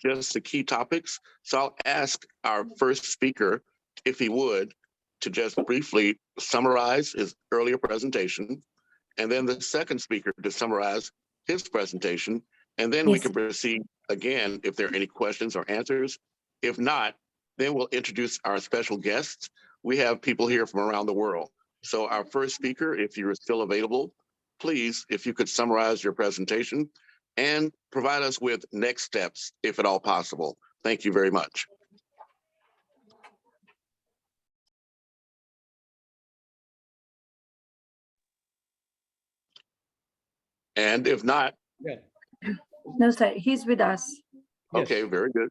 just the key topics. So I'll ask our first speaker, if he would, to just briefly summarize his earlier presentation, and then the second speaker to summarize his presentation, and then we can proceed again if there are any questions or answers. If not, then we'll introduce our special guests. We have people here from around the world. So our first speaker, if you're still available, please, if you could summarize your presentation and provide us with next steps, if at all possible. Thank you very much. And if not, no, sir, he's with us. Okay, very good.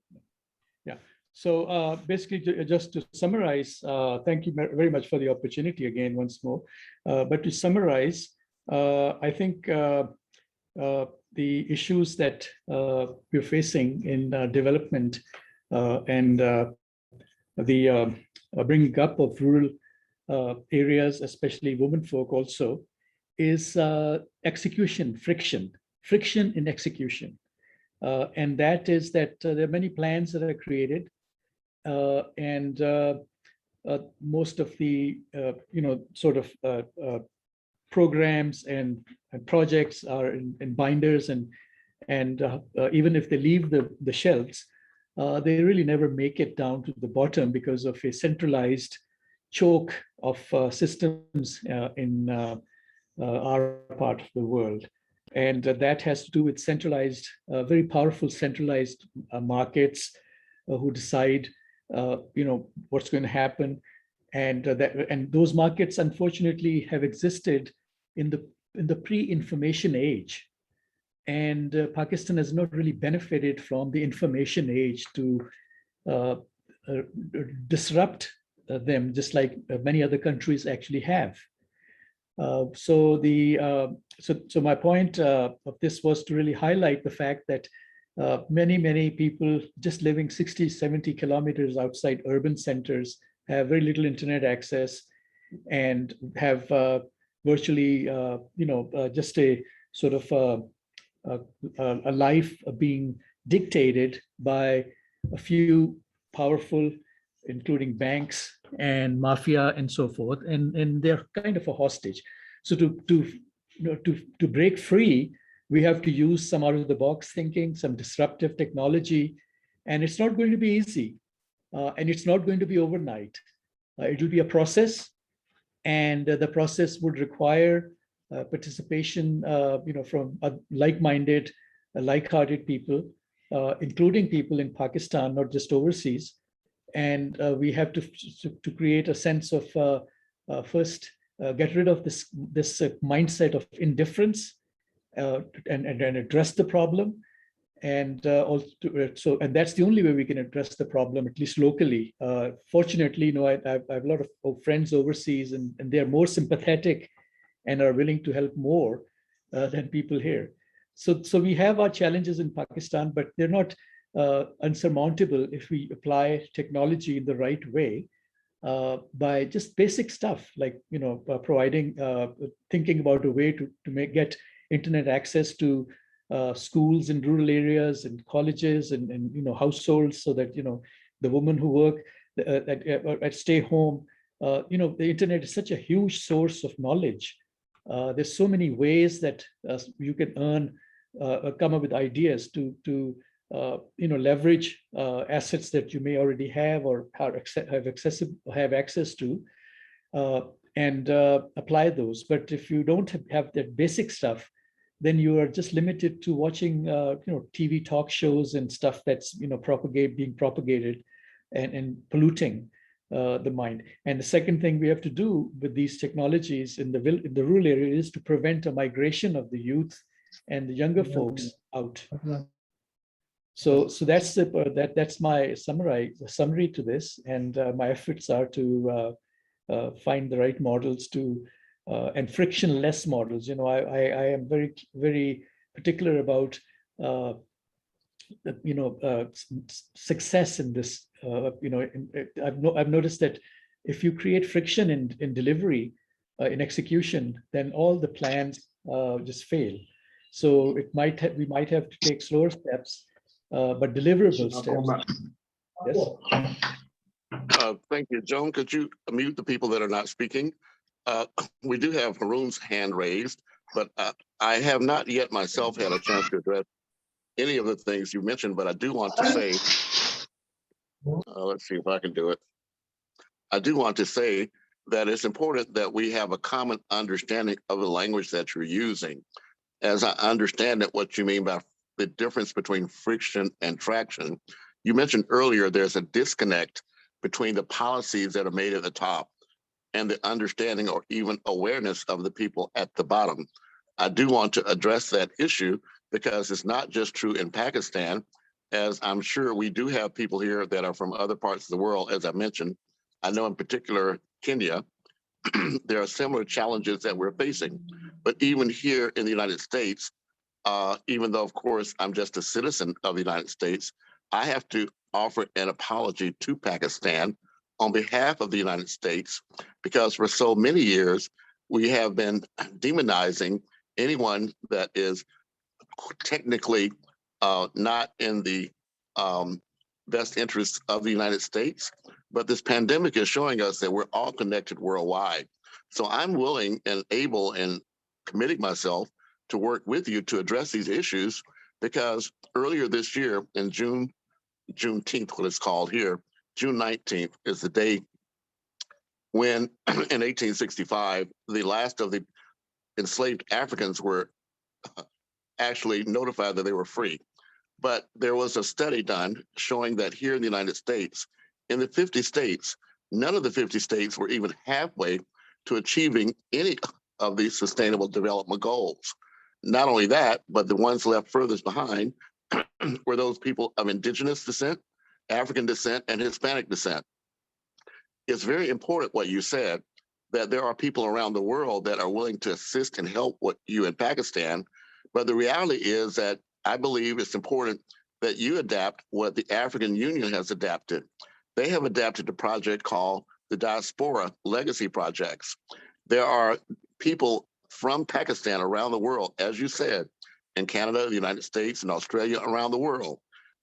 Yeah. So basically, just to summarize, thank you very much for the opportunity again once more. But to summarize, I think the issues that we're facing in development and the bringing up of rural areas, especially women folk also, is execution friction friction in execution. And that is that there are many plans that are created, and most of the sort of programs and projects are in binders, and even if they leave the shelves, they really never make it down to the bottom because of a centralized choke of systems in our part of the world. And that has to do with centralized, very powerful centralized markets who decide, what's going to happen. And those markets, unfortunately, have existed in the pre-information age. And Pakistan has not really benefited from the information age to disrupt them, just like many other countries actually have. So my point of this was to really highlight the fact that many people just living 60, 70 kilometers outside urban centers have very little internet access and have virtually, just a sort of a life being dictated by a few powerful, including banks and mafia and so forth, and they're kind of a hostage. So to break free, we have to use some out of the box thinking, some disruptive technology, and it's not going to be easy, and it's not going to be overnight. It will be a process, and the process would require participation, from like-minded, like-hearted people, including people in Pakistan, not just overseas. And we have to create a sense of first get rid of this mindset of indifference and address the problem. And also, and that's the only way we can address the problem, at least locally. Fortunately, I have a lot of friends overseas, and they're more sympathetic and are willing to help more than people here. So we have our challenges in Pakistan, but they're not unsurmountable if we apply technology in the right way, by just basic stuff like providing, thinking about a way to get internet access to schools in rural areas and colleges and households, so that the women who work at stay home, the internet is such a huge source of knowledge. There's so many ways that you can earn, come up with ideas to leverage assets that you may already have or have access to, and apply those. But if you don't have that basic stuff, then you are just limited to watching TV talk shows and stuff that's being propagated and polluting the mind. And the second thing we have to do with these technologies in the rural area is to prevent a migration of the youth and the younger folks out. So that's my summary to this, and my efforts are to find the right models and frictionless models. I am very, very particular about success in this. I've noticed that if you create friction in delivery, in execution, then all the plans just fail. So we might have to take slower steps, but deliverable steps. Yes. Thank you, Joan. Could you mute the people that are not speaking? We do have Haroon's hand raised, but I have not yet myself had a chance to address any of the things you mentioned, but I do want to say, let's see if I can do it. I do want to say that it's important that we have a common understanding of the language that you're using. As I understand it, what you mean by the difference between friction and traction, you mentioned earlier there's a disconnect between the policies that are made at the top and the understanding or even awareness of the people at the bottom. I do want to address that issue because it's not just true in Pakistan, as I'm sure we do have people here that are from other parts of the world. As I mentioned, I know in particular Kenya, there are similar challenges that we're facing. But even here in the United States, even though, of course, I'm just a citizen of the United States, I have to offer an apology to Pakistan on behalf of the United States, because for so many years, we have been demonizing anyone that is technically not in the best interests of the United States, but this pandemic is showing us that we're all connected worldwide. So I'm willing and able and committing myself to work with you to address these issues, because earlier this year in Juneteenth, what it's called here, June 19th is the day when in 1865, the last of the enslaved Africans were actually notified that they were free. But there was a study done showing that here in the United States, in the 50 states, none of the 50 states were even halfway to achieving any of these sustainable development goals. Not only that, but the ones left furthest behind were those people of indigenous descent, African descent, and Hispanic descent. It's very important what you said, that there are people around the world that are willing to assist and help what you in Pakistan. But the reality is that I believe it's important that you adapt what the African Union has adapted. They have adapted a project called the Diaspora Legacy Projects. There are people from Pakistan around the world, as you said, in Canada, the United States, and Australia, around the world.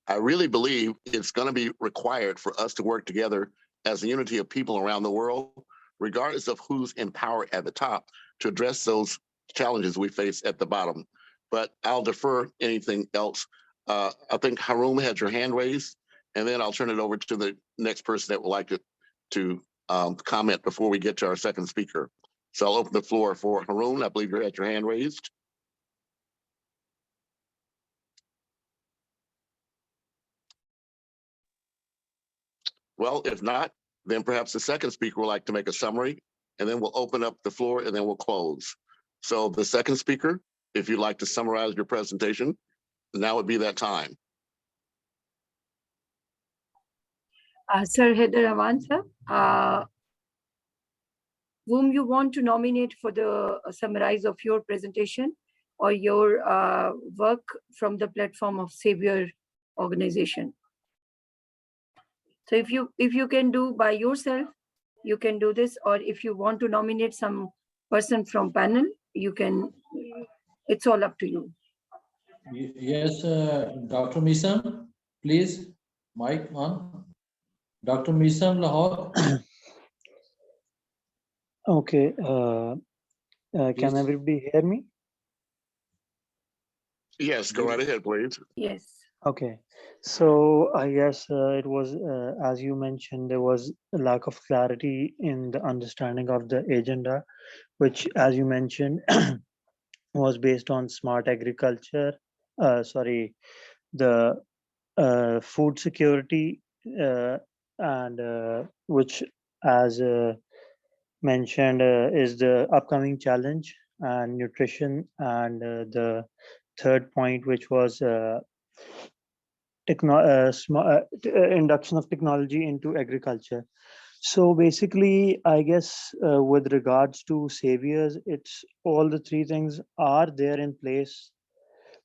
I really believe it's going to be required for us to work together as a unity of people around the world, regardless of who's in power at the top, to address those challenges we face at the bottom. But I'll defer anything else. I think Haroon had your hand raised, and then I'll turn it over to the next person that would like to comment before we get to our second speaker. So I'll open the floor for Haroon. I believe you had your hand raised. Well, if not, then perhaps the second speaker would like to make a summary, and then we'll open up the floor, and then we'll close. So the second speaker, if you'd like to summarize your presentation, now would be that time. Sir Heather Avanza, whom you want to nominate for the summarize of your presentation or your work from the platform of Savior organization. So if you can do by yourself, you can do this, or if you want to nominate some person from panel, you can, it's all up to you. Yes, Dr. Misam, please, mic on. Dr. Misam Lahore. Okay, can everybody hear me? Yes, go right ahead, please. Yes. Okay, so I guess it was, as you mentioned, there was a lack of clarity in the understanding of the agenda, which, as you mentioned, was based on smart agriculture, the food security, and which, as mentioned, is the upcoming challenge, and nutrition, and the third point, which was induction of technology into agriculture. So basically, I guess with regards to saviors, it's all the three things are there in place,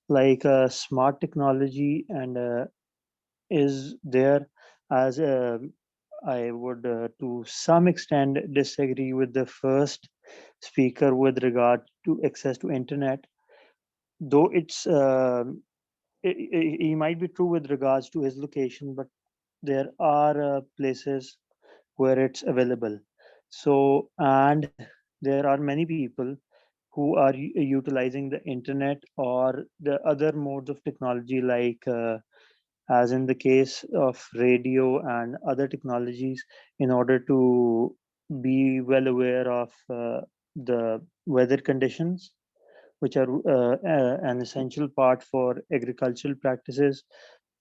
like smart technology and is there, as I would to some extent disagree with the first speaker with regard to access to internet, though it's he might be true with regards to his location, but there are places where it's available. So, and there are many people who are utilizing the internet or the other modes of technology, like as in the case of radio and other technologies, in order to be well aware of the weather conditions, which are an essential part for agricultural practices,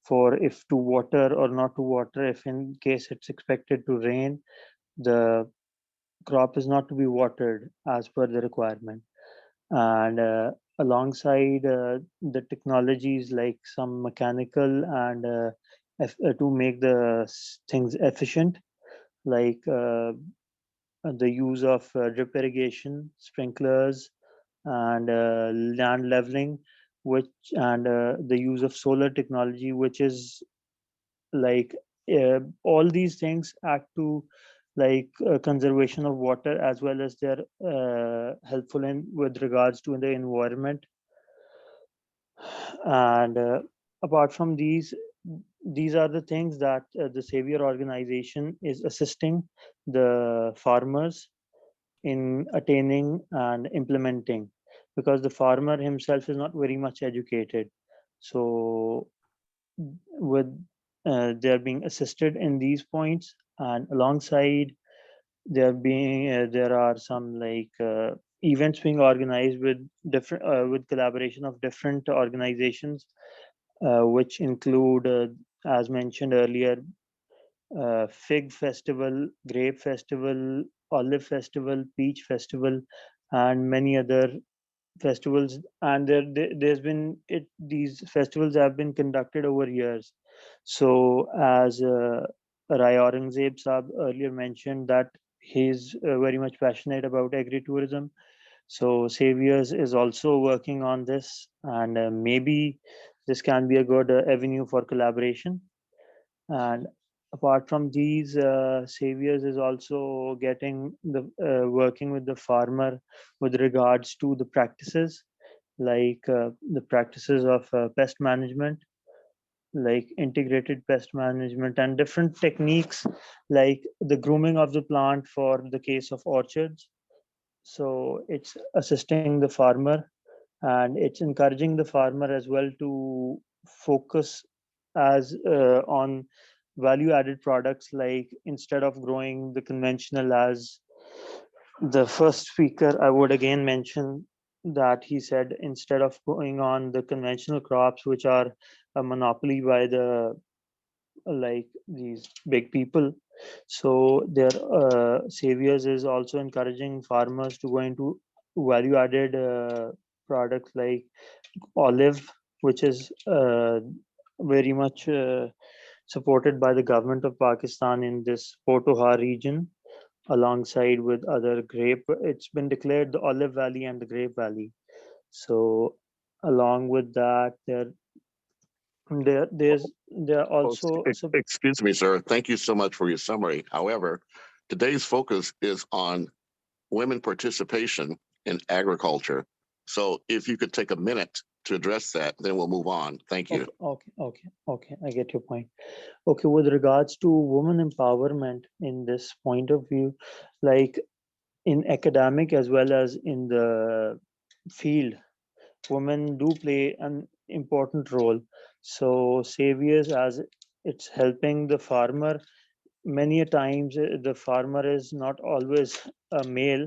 for if to water or not to water, if in case it's expected to rain, the crop is not to be watered as per the requirement. And alongside the technologies, like some mechanical and to make the things efficient, like the use of drip irrigation, sprinklers, and land leveling, which and the use of solar technology, which is like all these things act to like conservation of water, as well as they're helpful in with regards to the environment. And apart from these are the things that the Savior organization is assisting the farmers in attaining and implementing, because the farmer himself is not very much educated. So with they're being assisted in these points, and alongside there are some like events being organized with different with collaboration of different organizations, which include as mentioned earlier, fig festival, grape festival, olive festival, peach festival, and many other festivals. And there's been these festivals have been conducted over years. So as Rai Aurangzeb Saab earlier mentioned that he's very much passionate about agri-tourism. So Saviors is also working on this, and maybe this can be a good avenue for collaboration. And apart from these, Saviors is also getting the working with the farmer with regards to the practices, like the practices of pest management, like integrated pest management, and different techniques like the grooming of the plant for the case of orchards. So it's assisting the farmer, and it's encouraging the farmer as well to focus as on value added products, like instead of growing the conventional, as the first speaker I would again mention that he said, instead of going on the conventional crops which are a monopoly by the like these big people. So their Saviors is also encouraging farmers to go into value added products like olive, which is very much supported by the government of Pakistan in this Potohar region, alongside with other grape. It's been declared the Olive Valley and the Grape Valley. So along with that, there are also some. Excuse me, sir. Thank you so much for your summary. However, today's focus is on women participation in agriculture. So if you could take a minute to address that, then we'll move on. Thank you. Okay. I get your point. Okay, with regards to women empowerment in this point of view, like in academic as well as in the field, women do play an important role. So Saviors, as it's helping the farmer, many a times the farmer is not always a male.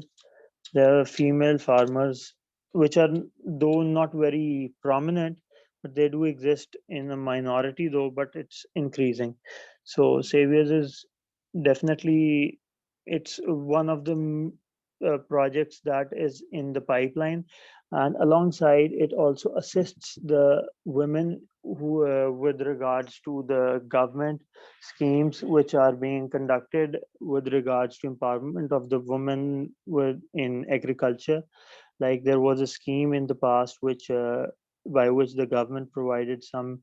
There are female farmers which are though not very prominent, but they do exist in a minority though, but it's increasing. So Saviors is definitely, it's one of the projects that is in the pipeline, and alongside it also assists the women who with regards to the government schemes which are being conducted with regards to empowerment of the women in agriculture. Like there was a scheme in the past which by which the government provided some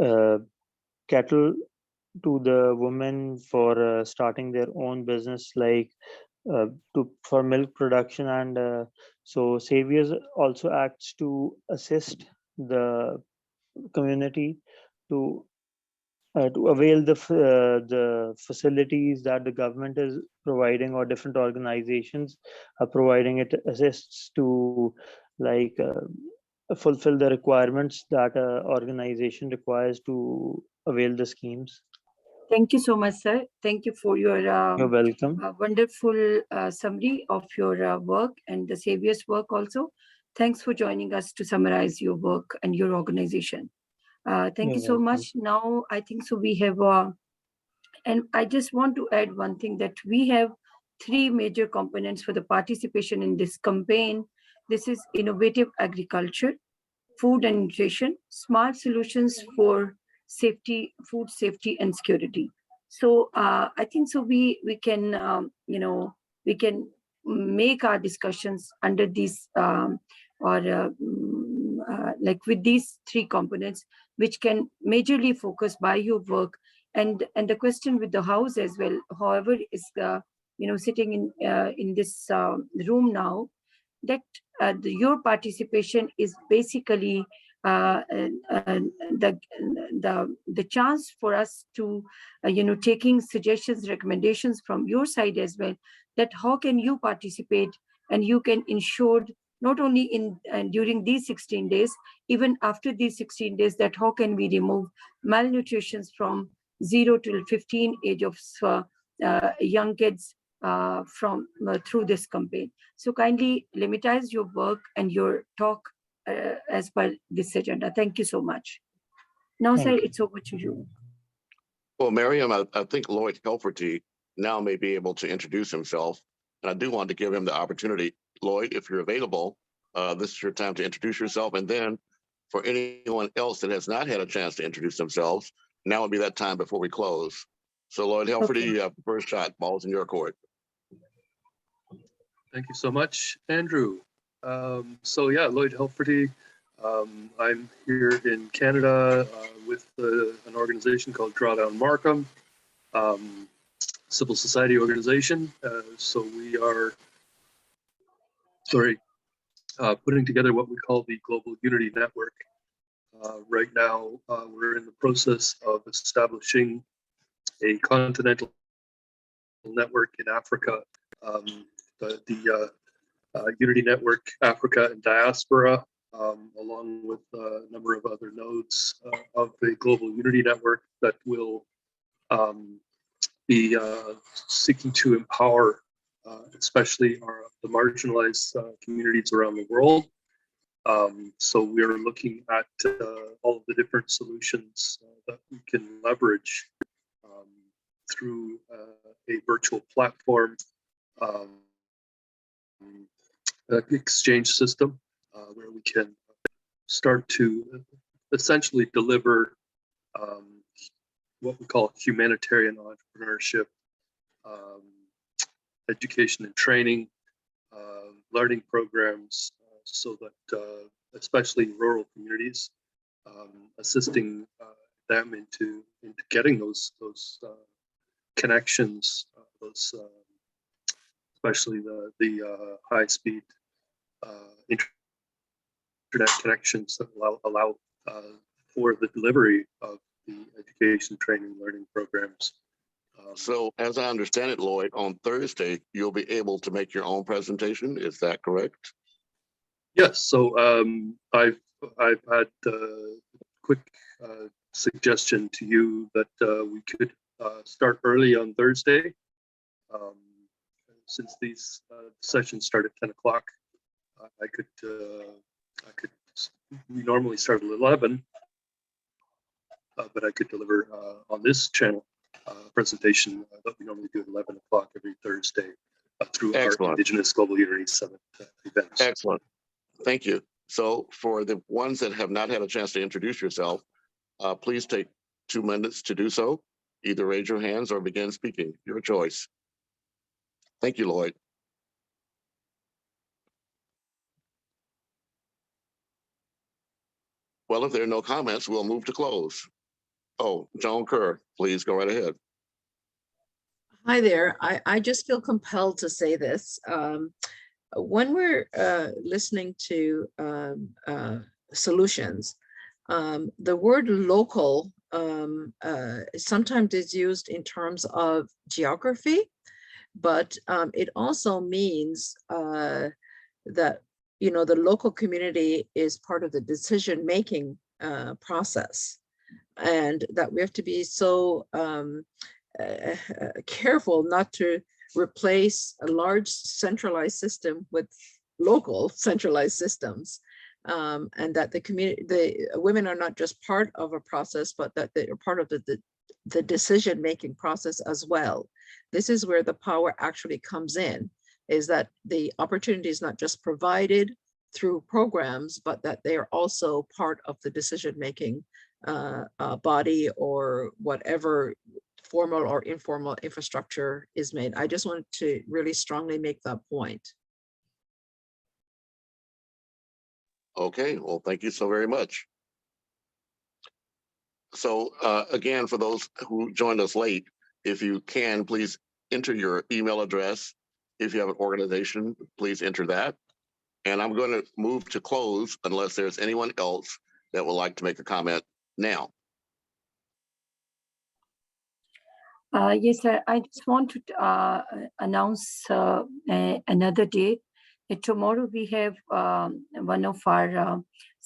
uh, cattle to the women for starting their own business, like for milk production. And so Saviors also acts to assist the community to avail the facilities that the government is providing, or different organizations are providing. It assists to like fulfill the requirements that an organization requires to avail the schemes. Thank you so much, sir. Thank you for your You're welcome. Wonderful summary of your work and the Saviors' work also. Thanks for joining us to summarize your work and your organization. Thank You're you so welcome. much. Now, I think so we have, and I just want to add one thing, that we have three major components for the participation in this campaign. This is innovative agriculture, food and nutrition, smart solutions for safety, food safety and security. So I think so we can we can make our discussions under these like with these three components, which can majorly focus by your work. And the question with the house as well, however, is sitting in this room now, that your participation is basically the chance for us to, taking suggestions, recommendations from your side as well, that how can you participate and you can ensure not only in during these 16 days, even after these 16 days, that how can we remove malnutrition from 0 to 15 age of young kids from through this campaign. So kindly limitize your work and your talk as per this agenda. Thank you so much. Now, sir, it's over to you. Well, Miriam, I think Lloyd Helferty now may be able to introduce himself. And I do want to give him the opportunity. Lloyd, if you're available, this is your time to introduce yourself. And then for anyone else that has not had a chance to introduce themselves, now would be that time before we close. So Lloyd Helferty, you have the first shot. Ball's in your court. Thank you so much, Andrew. So yeah, Lloyd Helferty. I'm here in Canada with an organization called Drawdown Markham, civil society organization. So we are, putting together what we call the Global Unity Network. Right now, we're in the process of establishing a continental network in Africa. The Unity Network Africa and Diaspora, along with a number of other nodes of the Global Unity Network that will be seeking to empower especially the marginalized communities around the world. So we are looking at all of the different solutions that we can leverage through a virtual platform exchange system where we can start to essentially deliver what we call humanitarian entrepreneurship, education and training, learning programs, so that especially rural communities, assisting them into getting those connections, especially the high-speed internet connections that allow for the delivery of the education, training, learning programs. So as I understand it, Lloyd, on Thursday, you'll be able to make your own presentation. Is that correct? Yes. So I've had a quick suggestion to you that we could start early on Thursday. Since these sessions start at 10 o'clock, we normally start at 11, but I could deliver on this channel presentation that we normally do at 11 o'clock every Thursday through our Indigenous Global Unity Summit events. Excellent. Thank you. So for the ones that have not had a chance to introduce yourself, please take 2 minutes to do so. Either raise your hands or begin speaking, your choice. Thank you, Lloyd. Well, if there are no comments, we'll move to close. Oh, Joan Kerr, please go right ahead. Hi there. I just feel compelled to say this. When we're listening to solutions, the word local sometimes is used in terms of geography, but it also means that, you know, the local community is part of the decision-making process, and that we have to be so careful not to replace a large centralized system with local centralized systems, and that the community, the women are not just part of a process, but that they are part of the decision-making process as well. This is where the power actually comes in, is that the opportunity is not just provided through programs, but that they are also part of the decision-making body, or whatever formal or informal infrastructure is made. I just wanted to really strongly make that point. Okay, well, thank you so very much. So again, for those who joined us late, if you can, please enter your email address. If you have an organization, please enter that. And I'm going to move to close unless there's anyone else that would like to make a comment now? Yes, I just want to announce another day. Tomorrow we have one of our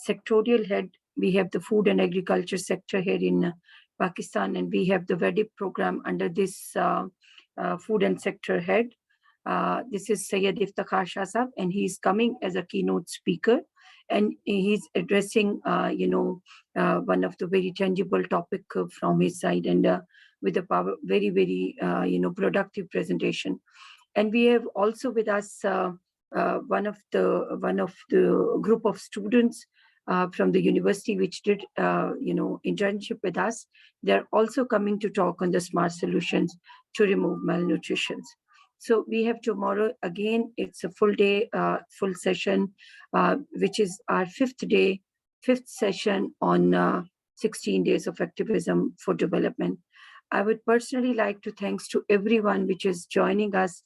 sectorial head. We have the food and agriculture sector here in Pakistan, and we have the VEDIP program under this food and sector head. This is Syed Iftikhar Shah Sahab, and he's coming as a keynote speaker, and he's addressing, one of the very tangible topic from his side, and with a very, very, productive presentation. And we have also with us one of the group of students from the university which did, internship with us. They're also coming to talk on the smart solutions to remove malnutrition. So we have tomorrow, again, it's a full day, full session, which is our fifth session on 16 days of activism for development. I would personally like to thanks to everyone which are joining us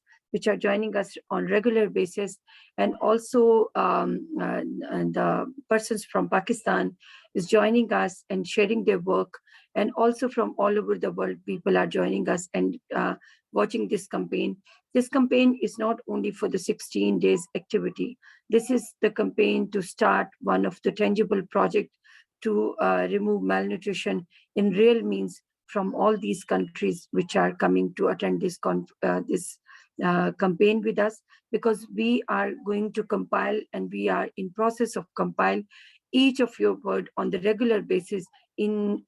on regular basis, and also and the persons from Pakistan is joining us and sharing their work, and also from all over the world, people are joining us and watching this campaign. This campaign is not only for the 16 days activity. This is the campaign to start one of the tangible projects to remove malnutrition in real means from all these countries which are coming to attend this campaign with us, because we are going to compile, and we are in process of compile each of your word on the regular basis in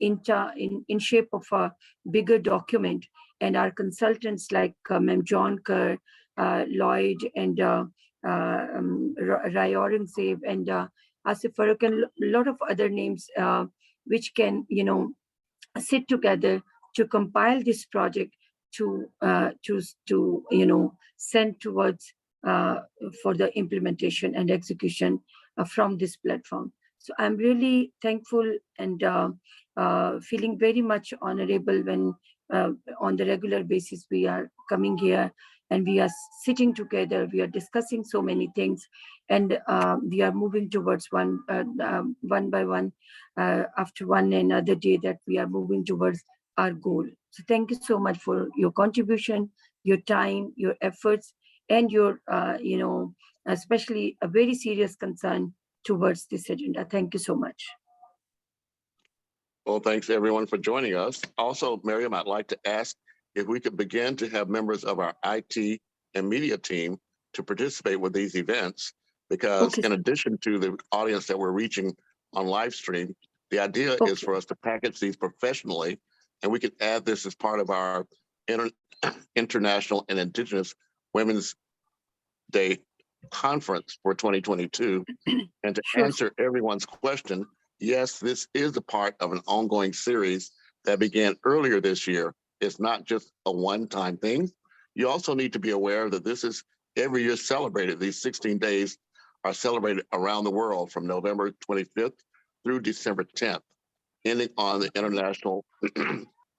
shape of a bigger document. And our consultants like Ma'am John Kerr, Lloyd, and Rai Aurangzeb, and Asif Farooq, and a lot of other names which can, sit together to compile this project to send towards for the implementation and execution from this platform. So I'm really thankful and feeling very much honorable when on the regular basis we are coming here and we are sitting together, we are discussing so many things, and we are moving towards one by one, after one another day, that we are moving towards our goal. So thank you so much for your contribution, your time, your efforts, and your, especially a very serious concern towards this agenda. Thank you so much. Well, thanks everyone for joining us. Also, Miriam, I'd like to ask if we could begin to have members of our IT and media team to participate with these events, because in addition to the audience that we're reaching on live stream, the idea is for us to package these professionally, and we could add this as part of our International and Indigenous Women's Day conference for 2022. And to answer everyone's question, yes, this is a part of an ongoing series that began earlier this year. It's not just a one-time thing. You also need to be aware that this is every year celebrated. These 16 days are celebrated around the world from November 25th through December 10th, ending on the International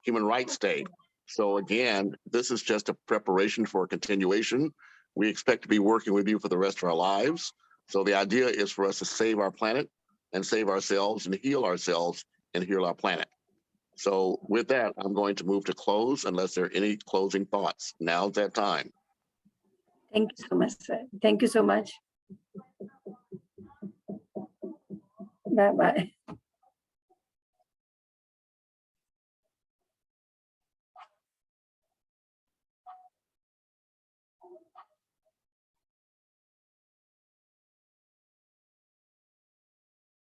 Human Rights Day. So again, this is just a preparation for a continuation. We expect to be working with you for the rest of our lives. So the idea is for us to save our planet and save ourselves and heal ourselves and heal our planet. So with that, I'm going to move to close unless there are any closing thoughts. Now's that time. Thank you so much, sir. Thank you so much. Bye-bye.